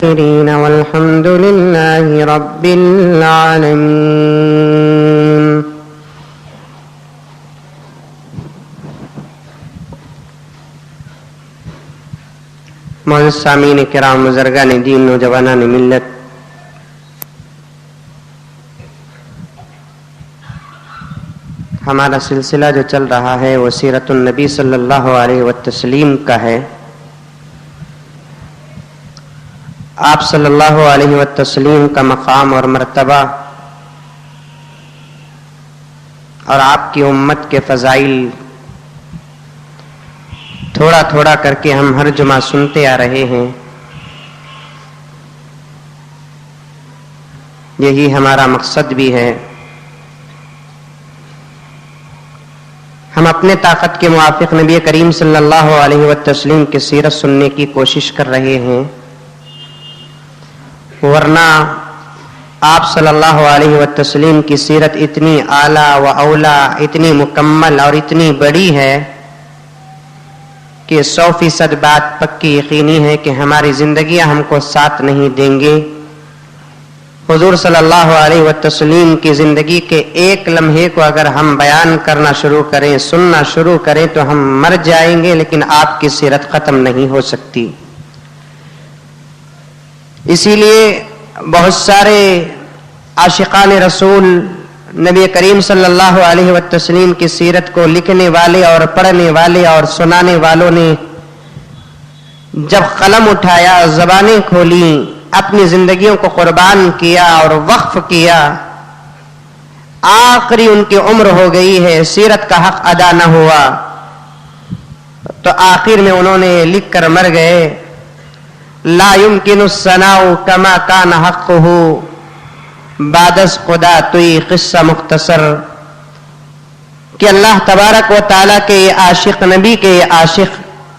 والحمد لله رب العالمين. معزز سامعین کرام، بزرگان دین، نوجوانان ملت، ہمارا سلسلہ جو چل رہا ہے وہ سیرت النبی صلی اللہ علیہ وسلم کا ہے. آپ صلی اللہ علیہ وسلم کا مقام اور مرتبہ اور آپ کی امت کے فضائل تھوڑا تھوڑا کر کے ہم ہر جمعہ سنتے آ رہے ہیں. یہی ہمارا مقصد بھی ہے. ہم اپنے طاقت کے موافق نبی کریم صلی اللہ علیہ وسلم کی سیرت سننے کی کوشش کر رہے ہیں، ورنہ آپ صلی اللہ علیہ وسلم کی سیرت اتنی اعلیٰ و اولیٰ، اتنی مکمل اور اتنی بڑی ہے کہ 100% بات پکی یقینی ہے کہ ہماری زندگیاں ہم کو ساتھ نہیں دیں گے. حضور صلی اللہ علیہ وسلم کی زندگی کے ایک لمحے کو اگر ہم بیان کرنا شروع کریں، سننا شروع کریں تو ہم مر جائیں گے، لیکن آپ کی سیرت ختم نہیں ہو سکتی. اسی لیے بہت سارے عاشقان رسول نبی کریم صلی اللہ علیہ وسلم کی سیرت کو لکھنے والے اور پڑھنے والے اور سنانے والوں نے جب قلم اٹھایا، زبانیں کھولیں، اپنی زندگیوں کو قربان کیا اور وقف کیا، آخری ان کی عمر ہو گئی ہے، سیرت کا حق ادا نہ ہوا، تو آخر میں انہوں نے لکھ کر مر گئے، لا يمكن الثناء كما كان حقه بعد خدا توئی قصہ مختصر. کہ اللہ تبارک و تعالیٰ کے یہ عاشق، نبی کے یہ عاشق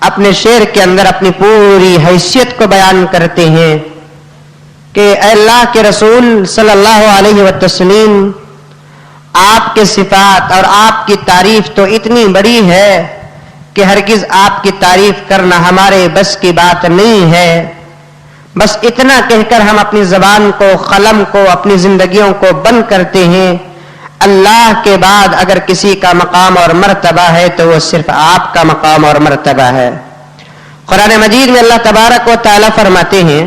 اپنے شعر کے اندر اپنی پوری حیثیت کو بیان کرتے ہیں کہ اے اللہ کے رسول صلی اللہ علیہ وسلم، آپ کے صفات اور آپ کی تعریف تو اتنی بڑی ہے کہ ہرگز آپ کی تعریف کرنا ہمارے بس کی بات نہیں ہے. بس اتنا کہہ کر ہم اپنی زبان کو، قلم کو، اپنی زندگیوں کو بند کرتے ہیں. اللہ کے بعد اگر کسی کا مقام اور مرتبہ ہے تو وہ صرف آپ کا مقام اور مرتبہ ہے. قرآن مجید میں اللہ تبارک و تعالیٰ فرماتے ہیں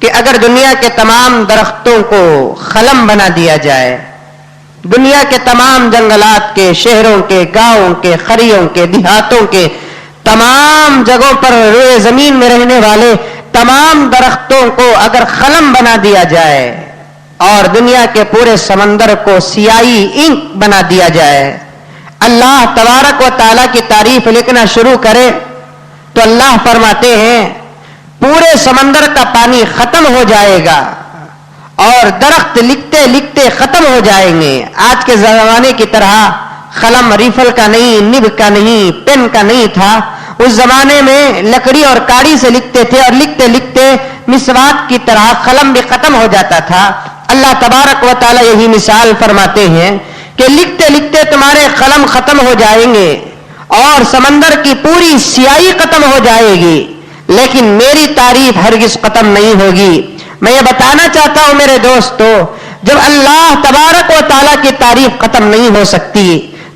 کہ اگر دنیا کے تمام درختوں کو قلم بنا دیا جائے، دنیا کے تمام جنگلات کے، شہروں کے، گاؤں کے، قریوں کے، دیہاتوں کے، تمام جگہوں پر روئے زمین میں رہنے والے تمام درختوں کو اگر قلم بنا دیا جائے اور دنیا کے پورے سمندر کو سیاہی انک بنا دیا جائے، اللہ تبارک و تعالیٰ کی تعریف لکھنا شروع کرے تو اللہ فرماتے ہیں پورے سمندر کا پانی ختم ہو جائے گا اور درخت لکھتے لکھتے ختم ہو جائیں گے. آج کے زمانے کی طرح قلم ریفل کا نہیں، نب کا نہیں، پین کا نہیں تھا. اس زمانے میں لکڑی اور کاڑی سے لکھتے تھے اور لکھتے لکھتے مسواک کی طرح قلم بھی ختم ہو جاتا تھا. اللہ تبارک و تعالیٰ یہی مثال فرماتے ہیں کہ لکھتے لکھتے تمہارے قلم ختم ہو جائیں گے اور سمندر کی پوری سیاہی ختم ہو جائے گی، لیکن میری تعریف ہرگز ختم نہیں ہوگی. میں یہ بتانا چاہتا ہوں میرے دوستو، جب اللہ تبارک و تعالیٰ کی تعریف ختم نہیں ہو سکتی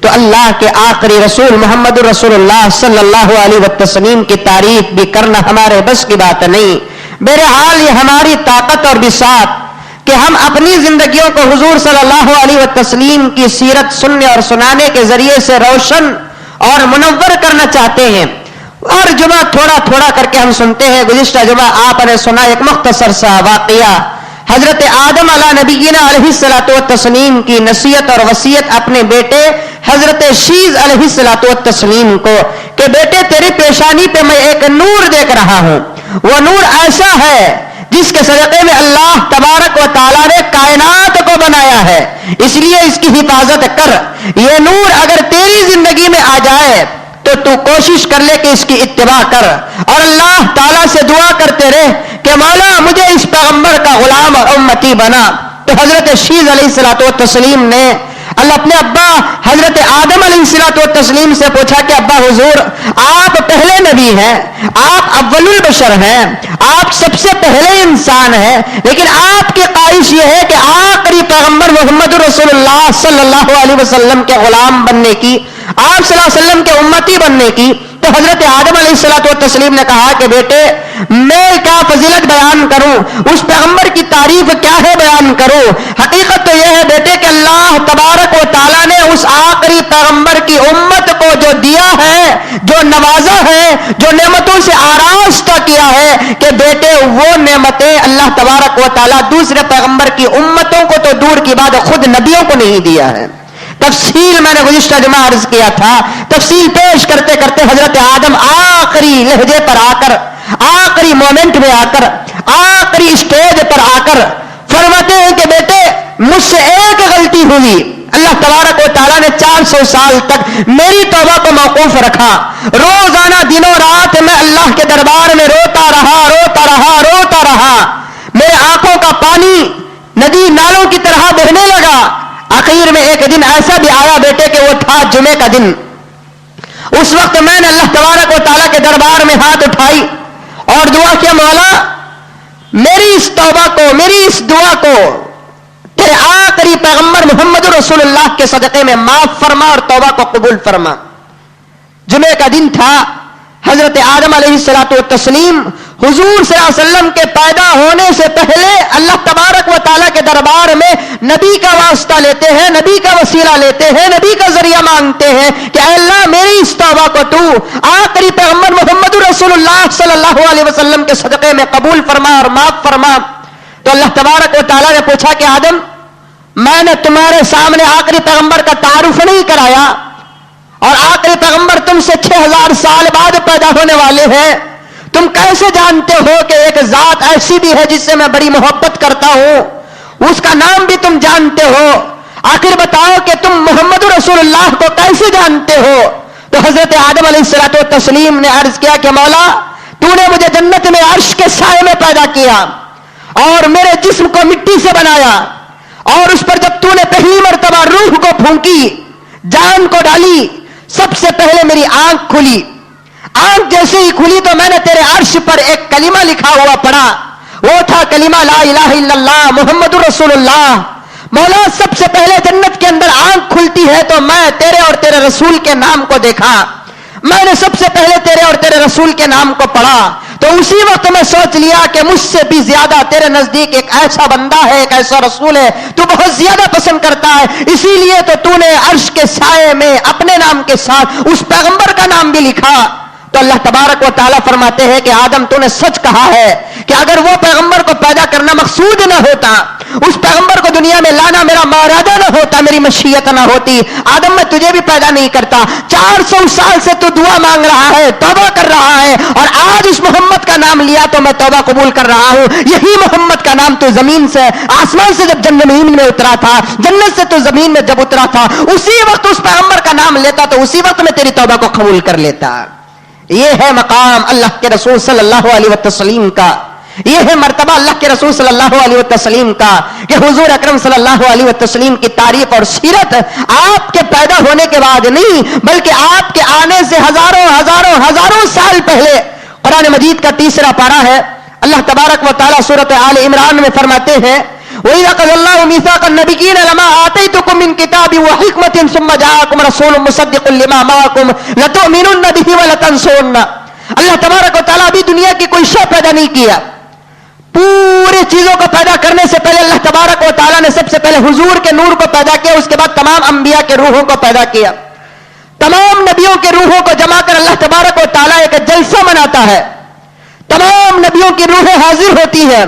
تو اللہ کے آخری رسول محمد رسول اللہ صلی اللہ علیہ وسلم کی تعریف بھی کرنا ہمارے بس کی بات نہیں. بہرحال یہ ہماری طاقت اور بساط کہ ہم اپنی زندگیوں کو حضور صلی اللہ علیہ وسلم کی سیرت سننے اور سنانے کے ذریعے سے روشن اور منور کرنا چاہتے ہیں. اور جمعہ تھوڑا تھوڑا کر کے ہم سنتے ہیں. گزشتہ جمعہ آپ نے سنا ایک مختصر سا واقعہ، حضرت آدم علیہ نبینا علیہ السلام کی نصیحت اور وصیت اپنے بیٹے حضرت شیز علیہ السلام کو کہ بیٹے تیری پیشانی پہ میں ایک نور دیکھ رہا ہوں، وہ نور ایسا ہے جس کے صدقے میں اللہ تبارک و تعالیٰ نے کائنات کو بنایا ہے، اس لیے اس کی حفاظت کر. یہ نور اگر تیری زندگی میں آ جائے تو کوشش کر لے کہ اس کی اتباع کر، اور اللہ تعالیٰ سے دعا کرتے رہے کہ مولا مجھے اس پیغمبر کا غلام اور امتی بنا. تو حضرت شیز علیہ السلام نے اللہ اپنے ابا حضرت آدم علیہ الصلوۃ والتسلیم سے پوچھا کہ ابا حضور آپ پہلے نبی ہیں، آپ اول البشر ہیں، آپ سب سے پہلے انسان ہیں، لیکن آپ کی خواہش یہ ہے کہ آخری پیغمبر محمد رسول اللہ صلی اللہ علیہ وسلم کے غلام بننے کی، آپ صلی اللہ علیہ وسلم کے امتی بننے کی۔ تو حضرت آدم علیہ الصلوۃ والتسلیم نے کہا کہ بیٹے میں کیا فضیلت بیان کروں، اس پیغمبر کی تعریف کیا ہے بیان کروں۔ حقیقت تو یہ ہے بیٹے کہ اللہ تبارک و تعالیٰ نے اس آخری پیغمبر کی امت کو جو دیا ہے، جو نوازا ہے، جو نعمتوں سے آراستہ کیا ہے، کہ بیٹے وہ نعمتیں اللہ تبارک و تعالیٰ دوسرے پیغمبر کی امتوں کو تو دور کی بات خود نبیوں کو نہیں دیا ہے۔ تفصیل میں نے گزشتہ جمعہ عرض کیا تھا، تفصیل پیش کرتے کرتے حضرت آدم آخری لہجے پر آ کر، آخری مومنٹ میں آ کر، آخری اسٹیج پر آ کر فرماتے ہیں کہ بیٹے مجھ سے ایک غلطی ہوئی، اللہ تبارک و تعالیٰ نے 400 سال تک میری توبہ کو موقوف رکھا، روزانہ دنوں رات میں اللہ کے دربار میں روتا رہا، میرے آنکھوں کا پانی ندی نالوں کی طرح بہنے لگا۔ آخر میں ایک دن ایسا بھی آیا بیٹے کہ وہ تھا جمعے کا دن، اس وقت میں نے اللہ تبارک و تعالیٰ کے دربار میں ہاتھ اٹھائی اور دعا کیا، مولا میری اس توبہ کو، میری اس دعا کو تیرے آخری پیغمبر محمد رسول اللہ کے صدقے میں معاف فرما اور توبہ کو قبول فرما۔ جمعے کا دن تھا، حضرت آدم علیہ الصلوۃ والتسلیم حضور صلی اللہ علیہ وسلم کے پیدا ہونے سے پہلے اللہ تبارک و تعالیٰ کے دربار میں نبی کا واسطہ لیتے ہیں، نبی کا وسیلہ لیتے ہیں، نبی کا ذریعہ مانگتے ہیں کہ اے اللہ میری اس توبہ کو تو آخری پیغمبر محمد رسول اللہ صلی اللہ علیہ وسلم کے صدقے میں قبول فرما اور معاف فرما۔ تو اللہ تبارک و تعالیٰ نے پوچھا کہ آدم میں نے تمہارے سامنے آخری پیغمبر کا تعارف نہیں کرایا، اور آخری پیغمبر تم سے 6000 سال بعد پیدا ہونے والے ہیں، تم کیسے جانتے ہو کہ ایک ذات ایسی بھی ہے جس سے میں بڑی محبت کرتا ہوں، اس کا نام بھی تم جانتے ہو، آخر بتاؤ کہ تم محمد رسول اللہ کو کیسے جانتے ہو؟ تو حضرت آدم علیہ الصلوۃ والتسلیم نے عرض کیا کہ مولا تو نے مجھے جنت میں عرش کے سائے میں پیدا کیا اور میرے جسم کو مٹی سے بنایا، اور اس پر جب تو نے پہلی مرتبہ روح کو پھونکی، جان کو ڈالی، سب سے پہلے میری آنکھ کھلی، آنکھ جیسے ہی کھلی تو میں نے تیرے عرش پر ایک کلمہ لکھا ہوا پڑھا، وہ تھا کلمہ لا الہ الا اللہ محمد رسول اللہ۔ مولا سب سے پہلے جنت کے اندر آنکھ کھلتی ہے تو میں تیرے اور تیرے رسول کے نام کو دیکھا، میں نے سب سے پہلے تیرے اور تیرے رسول کے نام کو پڑھا، تو اسی وقت میں سوچ لیا کہ مجھ سے بھی زیادہ تیرے نزدیک ایک ایسا بندہ ہے، ایک ایسا رسول ہے تو بہت زیادہ پسند کرتا ہے، اسی لیے تو نے عرش کے سائے میں اپنے نام کے ساتھ اس پیغمبر کا نام بھی لکھا۔ تو اللہ تبارک و تعالیٰ فرماتے ہیں کہ آدم تو نے سچ کہا ہے کہ اگر وہ پیغمبر کو پیدا کرنا مقصود نہ ہوتا، اس پیغمبر کو دنیا میں لانا میرا ارادہ نہ ہوتا، میری مشیت نہ ہوتی، آدم میں تجھے بھی پیدا نہیں کرتا۔ 400 سال سے تو دعا مانگ رہا ہے، توبہ کر رہا ہے، اور آج اس محمد کا نام لیا تو میں توبہ قبول کر رہا ہوں۔ یہی محمد کا نام تو زمین سے، آسمان سے جب زمین میں اترا تھا، جنت سے تو زمین میں جب اترا تھا، اسی وقت اس پیغمبر کا نام لیتا تو اسی وقت میں تیری توبہ کو قبول کر لیتا۔ یہ ہے مقام اللہ کے رسول صلی اللہ علیہ وسلم کا، یہ ہے مرتبہ اللہ کے رسول صلی اللہ علیہ وسلم کا کہ حضور اکرم صلی اللہ علیہ وسلم کی تعریف اور سیرت آپ کے پیدا ہونے کے بعد نہیں بلکہ آپ کے آنے سے ہزاروں سال پہلے۔ قرآن مجید کا 3 پارہ ہے، اللہ تبارک و تعالیٰ سورۃ آل عمران میں فرماتے ہیں وَإِذَا قَضَى اللَّهُ مِيثَاقَ النَّبِيِّينَ لَمَا آتَيْتُكُم مِّن كِتَابٍ وَحِكْمَةٍ ثُمَّ جَاءَكُمْ رَسُولٌ مُصَدِّقٌ لِّمَا مَعَكُمْ لَتُؤْمِنُنَّ بِهِ وَلَتَنصُرُنَّ۔ اللہ تبارک و تعالیٰ ابھی دنیا کی کوئی شے پیدا نہیں کیا، پوری چیزوں کو پیدا کرنے سے پہلے اللہ تبارک و تعالیٰ نے سب سے پہلے حضور کے نور کو پیدا کیا، اس کے بعد تمام انبیاء کے روحوں کو پیدا کیا، تمام نبیوں کے روحوں کو جمع کر اللہ تبارک و تعالیٰ ایک جلسہ مناتا ہے، تمام نبیوں کی روحیں حاضر ہوتی ہیں،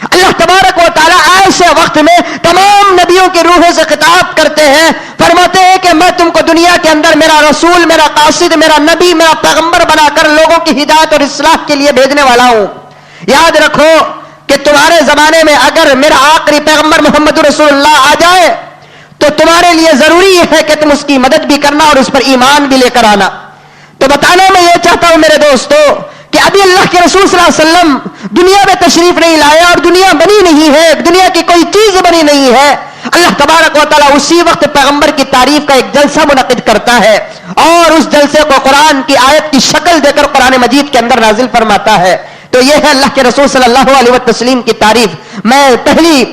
اللہ تبارک و تعالیٰ ایسے وقت میں تمام نبیوں کی روحوں سے خطاب کرتے ہیں، فرماتے ہیں کہ میں تم کو دنیا کے اندر میرا رسول، میرا قاصد، میرا نبی، میرا پیغمبر بنا کر لوگوں کی ہدایت اور اصلاح کے لیے بھیجنے والا ہوں۔ یاد رکھو کہ تمہارے زمانے میں اگر میرا آخری پیغمبر محمد رسول اللہ آ جائے تو تمہارے لیے ضروری ہے کہ تم اس کی مدد بھی کرنا اور اس پر ایمان بھی لے کر آنا۔ تو بتانا میں یہ چاہتا ہوں میرے دوستو کہ ابھی اللہ کے رسول صلی اللہ علیہ وسلم دنیا میں تشریف نہیں لائے اور دنیا بنی نہیں ہے، دنیا کی کوئی چیز بنی نہیں ہے، اللہ تبارک و تعالیٰ اسی وقت پیغمبر کی تعریف کا ایک جلسہ منعقد کرتا ہے اور اس جلسے کو قرآن کی آیت کی شکل دے کر قرآن مجید کے اندر نازل فرماتا ہے. تو یہ ہے اللہ کے رسول صلی اللہ علیہ وسلم کی تعریف. میں پہلی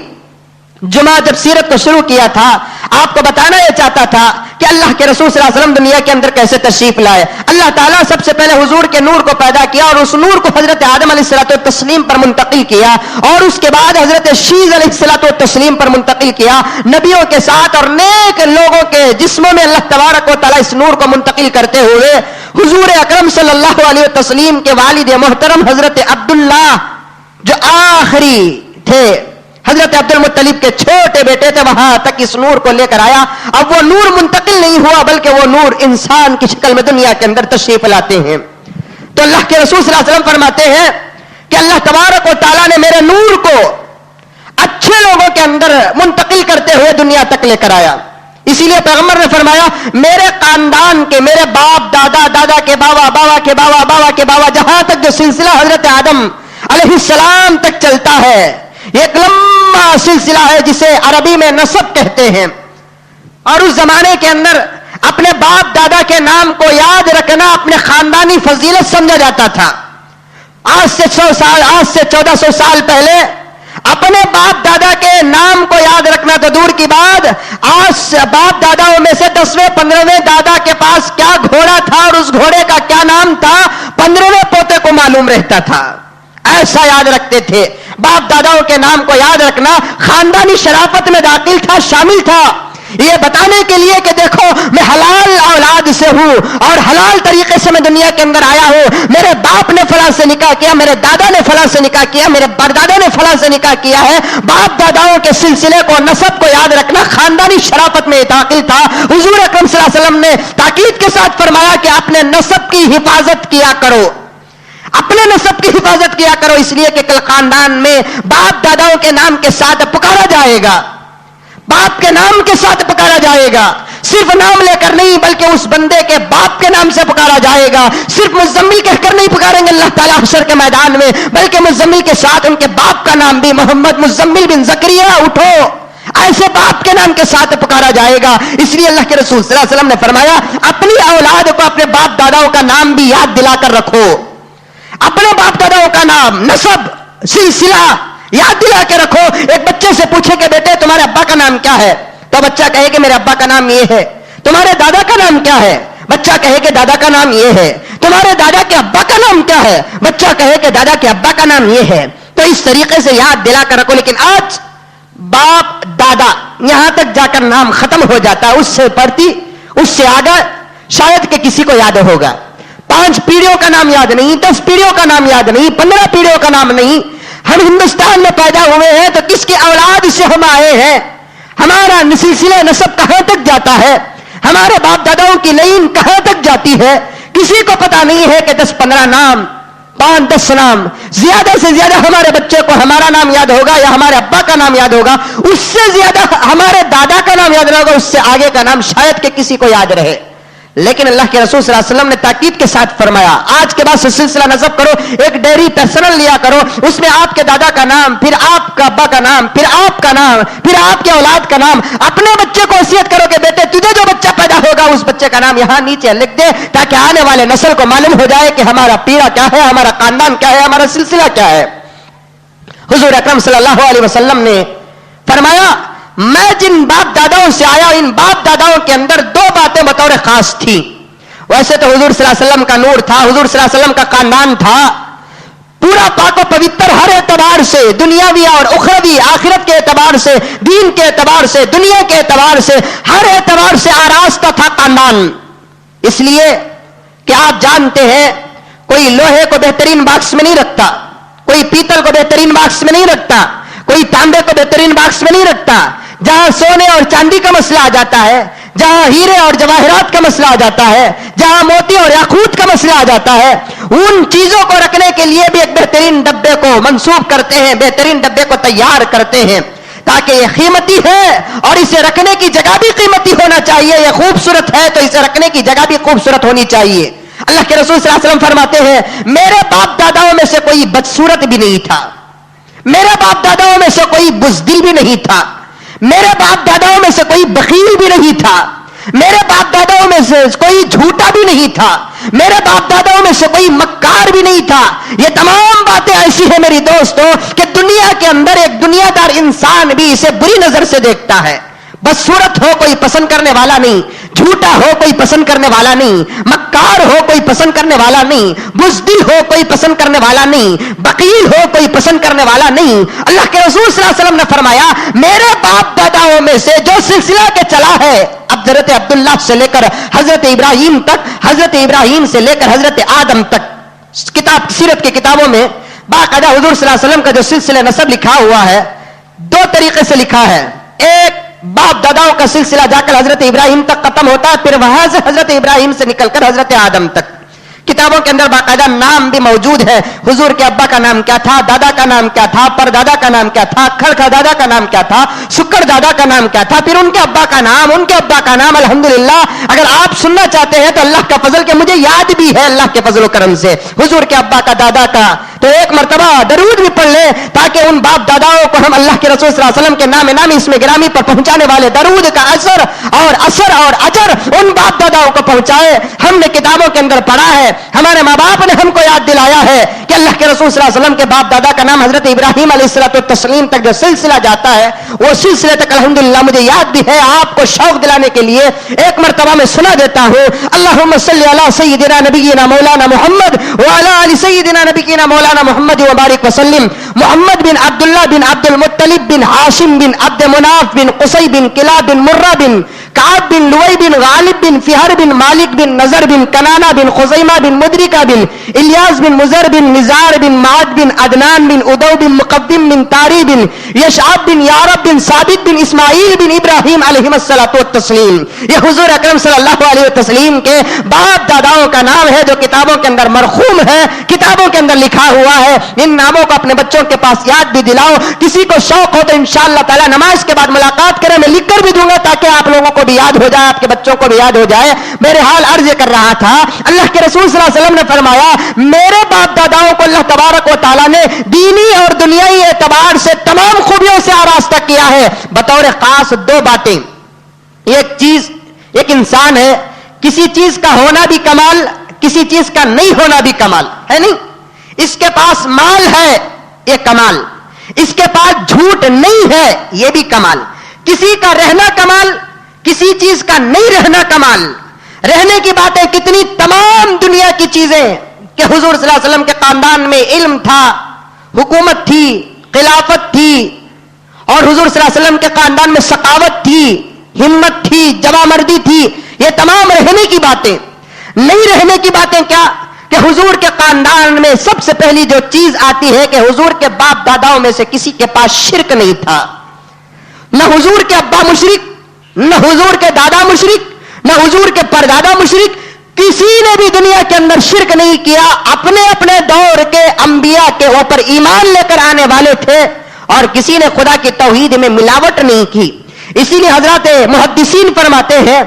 جمعہ جب سیرت کو شروع کیا تھا آپ کو بتانا یہ چاہتا تھا کہ اللہ کے رسول صلی اللہ علیہ وسلم دنیا کے اندر کیسے تشریف لائے. اللہ تعالیٰ سب سے پہلے حضور کے نور کو پیدا کیا اور اس نور کو حضرت آدم علیہ الصلوۃ والتسلیم پر منتقل کیا اور اس کے بعد حضرت شیز علیہ الصلوۃ والتسلیم پر منتقل کیا. نبیوں کے ساتھ اور نیک لوگوں کے جسموں میں اللہ تبارک و تعالیٰ اس نور کو منتقل کرتے ہوئے حضور اکرم صلی اللہ علیہ وسلم کے والد محترم حضرت عبداللہ جو آخری تھے، حضرت عبد المطلب کے چھوٹے بیٹے تھے، وہاں تک اس نور کو لے کر آیا. اب وہ نور منتقل نہیں ہوا بلکہ وہ نور انسان کی شکل میں دنیا کے اندر تشریف لاتے ہیں. تو اللہ کے رسول صلی اللہ علیہ وسلم فرماتے ہیں کہ اللہ تبارک و تعالیٰ نے میرے نور کو اچھے لوگوں کے اندر منتقل کرتے ہوئے دنیا تک لے کر آیا. اسی لیے پیغمبر نے فرمایا میرے خاندان کے، میرے باپ دادا، دادا کے بابا، بابا کے بابا، بابا کے بابا، جہاں تک جو سلسلہ حضرت آدم علیہ السلام تک چلتا ہے، ایک لمبا سلسلہ ہے جسے عربی میں نسب کہتے ہیں. اور اس زمانے کے اندر اپنے باپ دادا کے نام کو یاد رکھنا اپنے خاندانی فضیلت سمجھا جاتا تھا. آج سے 1400 سال پہلے اپنے باپ دادا کے نام کو یاد رکھنا تو دور کی بات، آج باپ داداؤں میں سے 10ویں 15ویں دادا کے پاس کیا گھوڑا تھا اور اس گھوڑے کا کیا نام تھا 15ویں پوتے کو معلوم رہتا تھا. ایسا یاد رکھتے تھے. باپ داداؤں کے نام کو یاد رکھنا خاندانی شرافت میں داخل تھا، شامل تھا، یہ بتانے کے لیے کہ دیکھو میں حلال اولاد سے ہوں اور حلال طریقے سے میں دنیا کے اندر آیا ہوں. میرے باپ نے فلاں سے نکاح کیا، میرے دادا نے فلاں سے نکاح کیا، میرے پردادا نے فلاں سے نکاح کیا ہے. باپ داداؤں کے سلسلے کو، نسب کو یاد رکھنا خاندانی شرافت میں داخل تھا. حضور اکرم صلی اللہ علیہ وسلم نے تاکید کے ساتھ فرمایا کہ اپنے نسب کی حفاظت کیا کرو، اپنے نسب کی حفاظت کیا کرو، اس لیے کہ کل خاندان میں باپ داداؤں کے نام کے ساتھ پکارا جائے گا، باپ کے نام کے ساتھ پکارا جائے گا. صرف نام لے کر نہیں بلکہ اس بندے کے باپ کے نام سے پکارا جائے گا. صرف مزمل کہہ کر نہیں پکاریں گے اللہ تعالیٰ حشر کے میدان میں، بلکہ مزمل کے ساتھ ان کے باپ کا نام بھی، محمد مزمل بن زکریا اٹھو، ایسے باپ کے نام کے ساتھ پکارا جائے گا. اس لیے اللہ کے رسول صلی اللہ علیہ وسلم نے فرمایا اپنی اولاد کو اپنے باپ داداؤں کا نام بھی یاد دلا کر رکھو، اپنے باپ داداؤں کا نام، نسب، سلسلہ یاد دلا کے رکھو. ایک بچے سے پوچھے کہ بیٹے تمہارے ابا کا نام کیا ہے، تو بچہ کہے کہ میرے ابا کا نام یہ ہے. تمہارے دادا کا نام کیا ہے، بچہ کہے کہ دادا کا نام یہ ہے. تمہارے دادا کے ابا کا نام کیا ہے، بچہ کہے کہ دادا کے ابا کا نام یہ ہے. تو اس طریقے سے یاد دلا کر رکھو. لیکن آج باپ دادا یہاں تک جا کر نام ختم ہو جاتا ہے، اس سے پڑتی، اس سے آگے شاید کہ کسی کو یاد ہوگا. 5 پیڑھیوں کا نام یاد نہیں، 10 پیڑھیوں کا نام یاد نہیں، 15 پیڑھیوں کا نام نہیں. ہم ہندوستان میں پیدا ہوئے ہیں تو کس کی اولاد سے ہم آئے ہیں، ہمارا سلسلہ نسب کہاں تک جاتا ہے، ہمارے باپ داداؤں کی لائن کہاں تک جاتی ہے، کسی کو پتا نہیں ہے. کہ 10-15 نام، 5-10 نام، زیادہ سے زیادہ ہمارے بچے کو ہمارا نام یاد ہوگا یا ہمارے ابا کا نام یاد ہوگا، اس سے زیادہ ہمارے دادا کا نام یاد ہوگا، اس سے آگے کا نام شاید کہ کسی کو یاد رہے. لیکن اللہ کے رسول صلی اللہ علیہ وسلم نے تاکید کے ساتھ فرمایا آج کے بعد سے سلسلہ نسب کرو، ایک ڈیری پرسنل لیا کرو، اس میں آپ کے دادا کا نام، پھر آپ کا ابا کا نام، پھر آپ کا نام، پھر آپ کے اولاد کا نام. اپنے بچے کو وصیت کرو کہ بیٹے تجھے جو بچہ پیدا ہوگا اس بچے کا نام یہاں نیچے لکھ دے تاکہ آنے والے نسل کو معلوم ہو جائے کہ ہمارا پیرا کیا ہے، ہمارا خاندان کیا ہے، ہمارا سلسلہ کیا ہے. حضور اکرم صلی اللہ علیہ وسلم نے فرمایا میں جن باپ داداؤں سے آیا ان باپ داداؤں کے اندر 2 باتیں بطور خاص تھی. ویسے تو حضور صلی اللہ علیہ وسلم کا نور تھا، حضور صلی اللہ علیہ وسلم کا خاندان تھا پورا پاک و پوتر ہر اعتبار سے، دنیاوی اور اخروی، آخرت کے اعتبار سے، دین کے اعتبار سے، دنیا کے اعتبار سے، ہر اعتبار سے آراستہ تھا خاندان. اس لیے کہ آپ جانتے ہیں کوئی لوہے کو بہترین باکس میں نہیں رکھتا، کوئی پیتل کو بہترین باکس میں نہیں رکھتا، کوئی تانبے کو بہترین باکس میں نہیں رکھتا. جہاں سونے اور چاندی کا مسئلہ آ جاتا ہے، جہاں ہیرے اور جواہرات کا مسئلہ آ جاتا ہے، جہاں موتی اور یاقوت کا مسئلہ آ جاتا ہے، ان چیزوں کو رکھنے کے لیے بھی ایک بہترین ڈبے کو منسوب کرتے ہیں، بہترین ڈبے کو تیار کرتے ہیں تاکہ یہ قیمتی ہے اور اسے رکھنے کی جگہ بھی قیمتی ہونا چاہیے. یہ خوبصورت ہے تو اسے رکھنے کی جگہ بھی خوبصورت ہونی چاہیے. اللہ کے رسول صلی اللہ علیہ وسلم فرماتے ہیں میرے باپ داداؤں میں سے کوئی بدصورت بھی نہیں تھا، میرے باپ داداؤں میں سے کوئی بزدل بھی نہیں تھا، میرے باپ داداؤں میں سے کوئی بخیل بھی نہیں تھا, میرے باپ داداؤں میں سے کوئی جھوٹا بھی نہیں تھا, میرے باپ داداؤں میں سے کوئی مکار بھی نہیں تھا. یہ تمام باتیں ایسی ہیں میری دوستوں کہ دنیا کے اندر ایک دنیا دار انسان بھی اسے بری نظر سے دیکھتا ہے. بس صورت ہو کوئی پسند کرنے والا نہیں, جھوٹا ہو کوئی پسند کرنے والا نہیں, مکار ہو کوئی پسند کرنے والا نہیں, بزدل ہو کوئی پسند کرنے والا نہیں, بخیل ہو کوئی پسند کرنے والا نہیں. اللہ کے رسول صلی اللہ علیہ وسلم نے فرمایا میرے باپ داداؤں میں سے جو سلسلہ کے چلا ہے, اب حضرت عبداللہ سے لے کر حضرت ابراہیم تک, حضرت ابراہیم سے لے کر حضرت آدم تک, کتاب سیرت کی کتابوں میں باقاعدہ حضور صلی اللہ علیہ وسلم کا جو سلسلہ نسب لکھا ہوا ہے دو طریقے سے لکھا ہے. ایک باپ داداؤں کا سلسلہ جا کر حضرت ابراہیم تک ختم ہوتا ہے, پھر وہاں سے حضرت ابراہیم سے نکل کر حضرت آدم تک. کتابوں کے اندر باقاعدہ نام بھی موجود ہے, حضور کے ابا کا نام کیا تھا, دادا کا نام کیا تھا, پر دادا کا نام کیا تھا, کھڑکھا دادا کا نام کیا تھا, شکر دادا کا نام کیا تھا, پھر ان کے ابا کا نام, ان کے ابا کا نام. الحمدللہ اگر آپ سننا چاہتے ہیں تو اللہ کا فضل, کہ مجھے یاد بھی ہے اللہ کے فضل و کرم سے حضور کے ابا کا, دادا کا, تو ایک مرتبہ درود بھی پڑھ لیں تاکہ ان باپ داداؤں کو ہم اللہ کے رسول صلی اللہ علیہ وسلم کے نام نامی اس میں گرامی پر پہنچانے والے درود کا اثر اور اجر ان باپ داداؤں کو پہنچائے. ہم نے کتابوں کے اندر پڑھا ہے, ہمارے ماں باپ نے ہم کو یاد دلایا ہے کہ اللہ کے رسول صلی اللہ علیہ وسلم کے باپ دادا کا نام حضرت ابراہیم علیہ الصلوۃ والتسلیم تک جو سلسلہ جاتا ہے وہ سلسلے تک الحمدللہ مجھے یاد بھی ہے. آپ کو شوق دلانے کے لیے ایک مرتبہ میں سنا دیتا ہوں. اللہم صلی علی سیدنا نبینا مولانا محمد وعلی آل سیدنا نبینا مولانا محمد وبارک وسلم. محمد بن عبداللہ بن عبد المطلب بن ہاشم بن عبد مناف بن قصی بن کلاب بن مرہ بن کعب بن لوئی بن غالب بن فہر بن مالک بن نظر بن کنانہ بن خزیمہ بن مدرکہ بن الیاس بن مزر بن نزار بن معد بن عدنان بن ادو بن مقدم بن تاری بن یشعب بن یارب بن ثابت بن اسماعیل بن ابراہیم علیہ الصلوۃ والتسلیم. یہ حضور اکرم صلی اللہ علیہ وسلم کے باپ داداؤں کا نام ہے جو کتابوں کے اندر مرخوم ہے, کتابوں کے اندر لکھا ہوا ہے. ان ناموں کو اپنے بچوں کے پاس یاد بھی دلاؤ. کسی کو شوق ہو تو انشاءاللہ تعالی نماز کے بعد ملاقات کریں, میں لکھ کر بھی دوں گا تاکہ آپ لوگوں کو بھی یاد ہو جائے, آپ کے بچوں کو بھی یاد ہو جائے. میرے حال عرض کر رہا تھا, اللہ کے رسول صلی اللہ علیہ وسلم نے فرمایا میرے باپ داداؤں کو اللہ تبارک و تعالی نے دینی اور دنیائی اعتبار سے تمام خوبیوں سے آراستہ کیا ہے. بطور خاص دو باتیں. ایک چیز, ایک انسان ہے, کسی چیز کا ہونا بھی کمال, کسی چیز کا نہیں ہونا بھی کمال ہے. نہیں, اس کے پاس مال ہے یہ کمال, اس کے پاس جھوٹ نہیں ہے یہ بھی کمال. کسی کا رہنا کمال, کسی چیز کا نہیں رہنا کمال. رہنے کی باتیں کتنی, تمام دنیا کی چیزیں کہ حضور صلی اللہ علیہ وسلم کے خاندان میں علم تھا, حکومت تھی, خلافت تھی, اور حضور صلی اللہ علیہ وسلم کے خاندان میں سخاوت تھی, ہمت تھی, جوامردی تھی. یہ تمام رہنے کی باتیں. نہیں رہنے کی باتیں کیا کہ حضور کے خاندان میں سب سے پہلی جو چیز آتی ہے کہ حضور کے باپ داداؤں میں سے کسی کے پاس شرک نہیں تھا. نہ حضور کے ابا مشرک, نہ حضور کے دادا مشرک, نہ حضور کے پردادا مشرک. کسی نے بھی دنیا کے اندر شرک نہیں کیا. اپنے اپنے دور کے انبیاء کے اوپر ایمان لے کر آنے والے تھے اور کسی نے خدا کی توحید میں ملاوٹ نہیں کی. اسی لیے حضرات محدثین فرماتے ہیں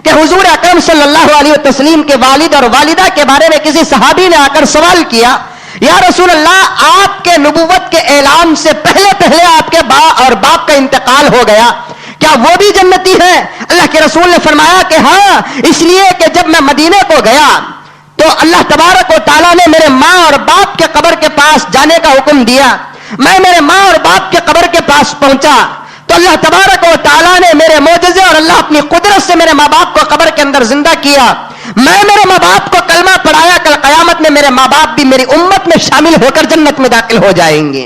کہ حضور اکرم صلی اللہ علیہ وسلم کے والد اور والدہ کے بارے میں کسی صحابی نے آ کر سوال کیا, یا رسول اللہ آپ کے نبوت کے اعلان سے پہلے آپ کے باپ اور باپ کا انتقال ہو گیا, کیا وہ بھی جنتی ہیں؟ اللہ کے رسول نے فرمایا کہ ہاں, اس لیے کہ جب میں مدینے کو گیا تو اللہ تبارک و تعالیٰ نے میرے ماں اور باپ کے قبر کے پاس جانے کا حکم دیا. میں میرے ماں اور باپ کے قبر کے پاس پہنچا تو اللہ تبارک و تعالیٰ نے میرے معجزے اور اللہ اپنی قدرت سے میرے ماں باپ کو قبر کے اندر زندہ کیا. میں میرے ماں باپ کو کلمہ پڑھایا, کل قیامت میں میرے ماں باپ بھی میری امت میں شامل ہو کر جنت میں داخل ہو جائیں گے.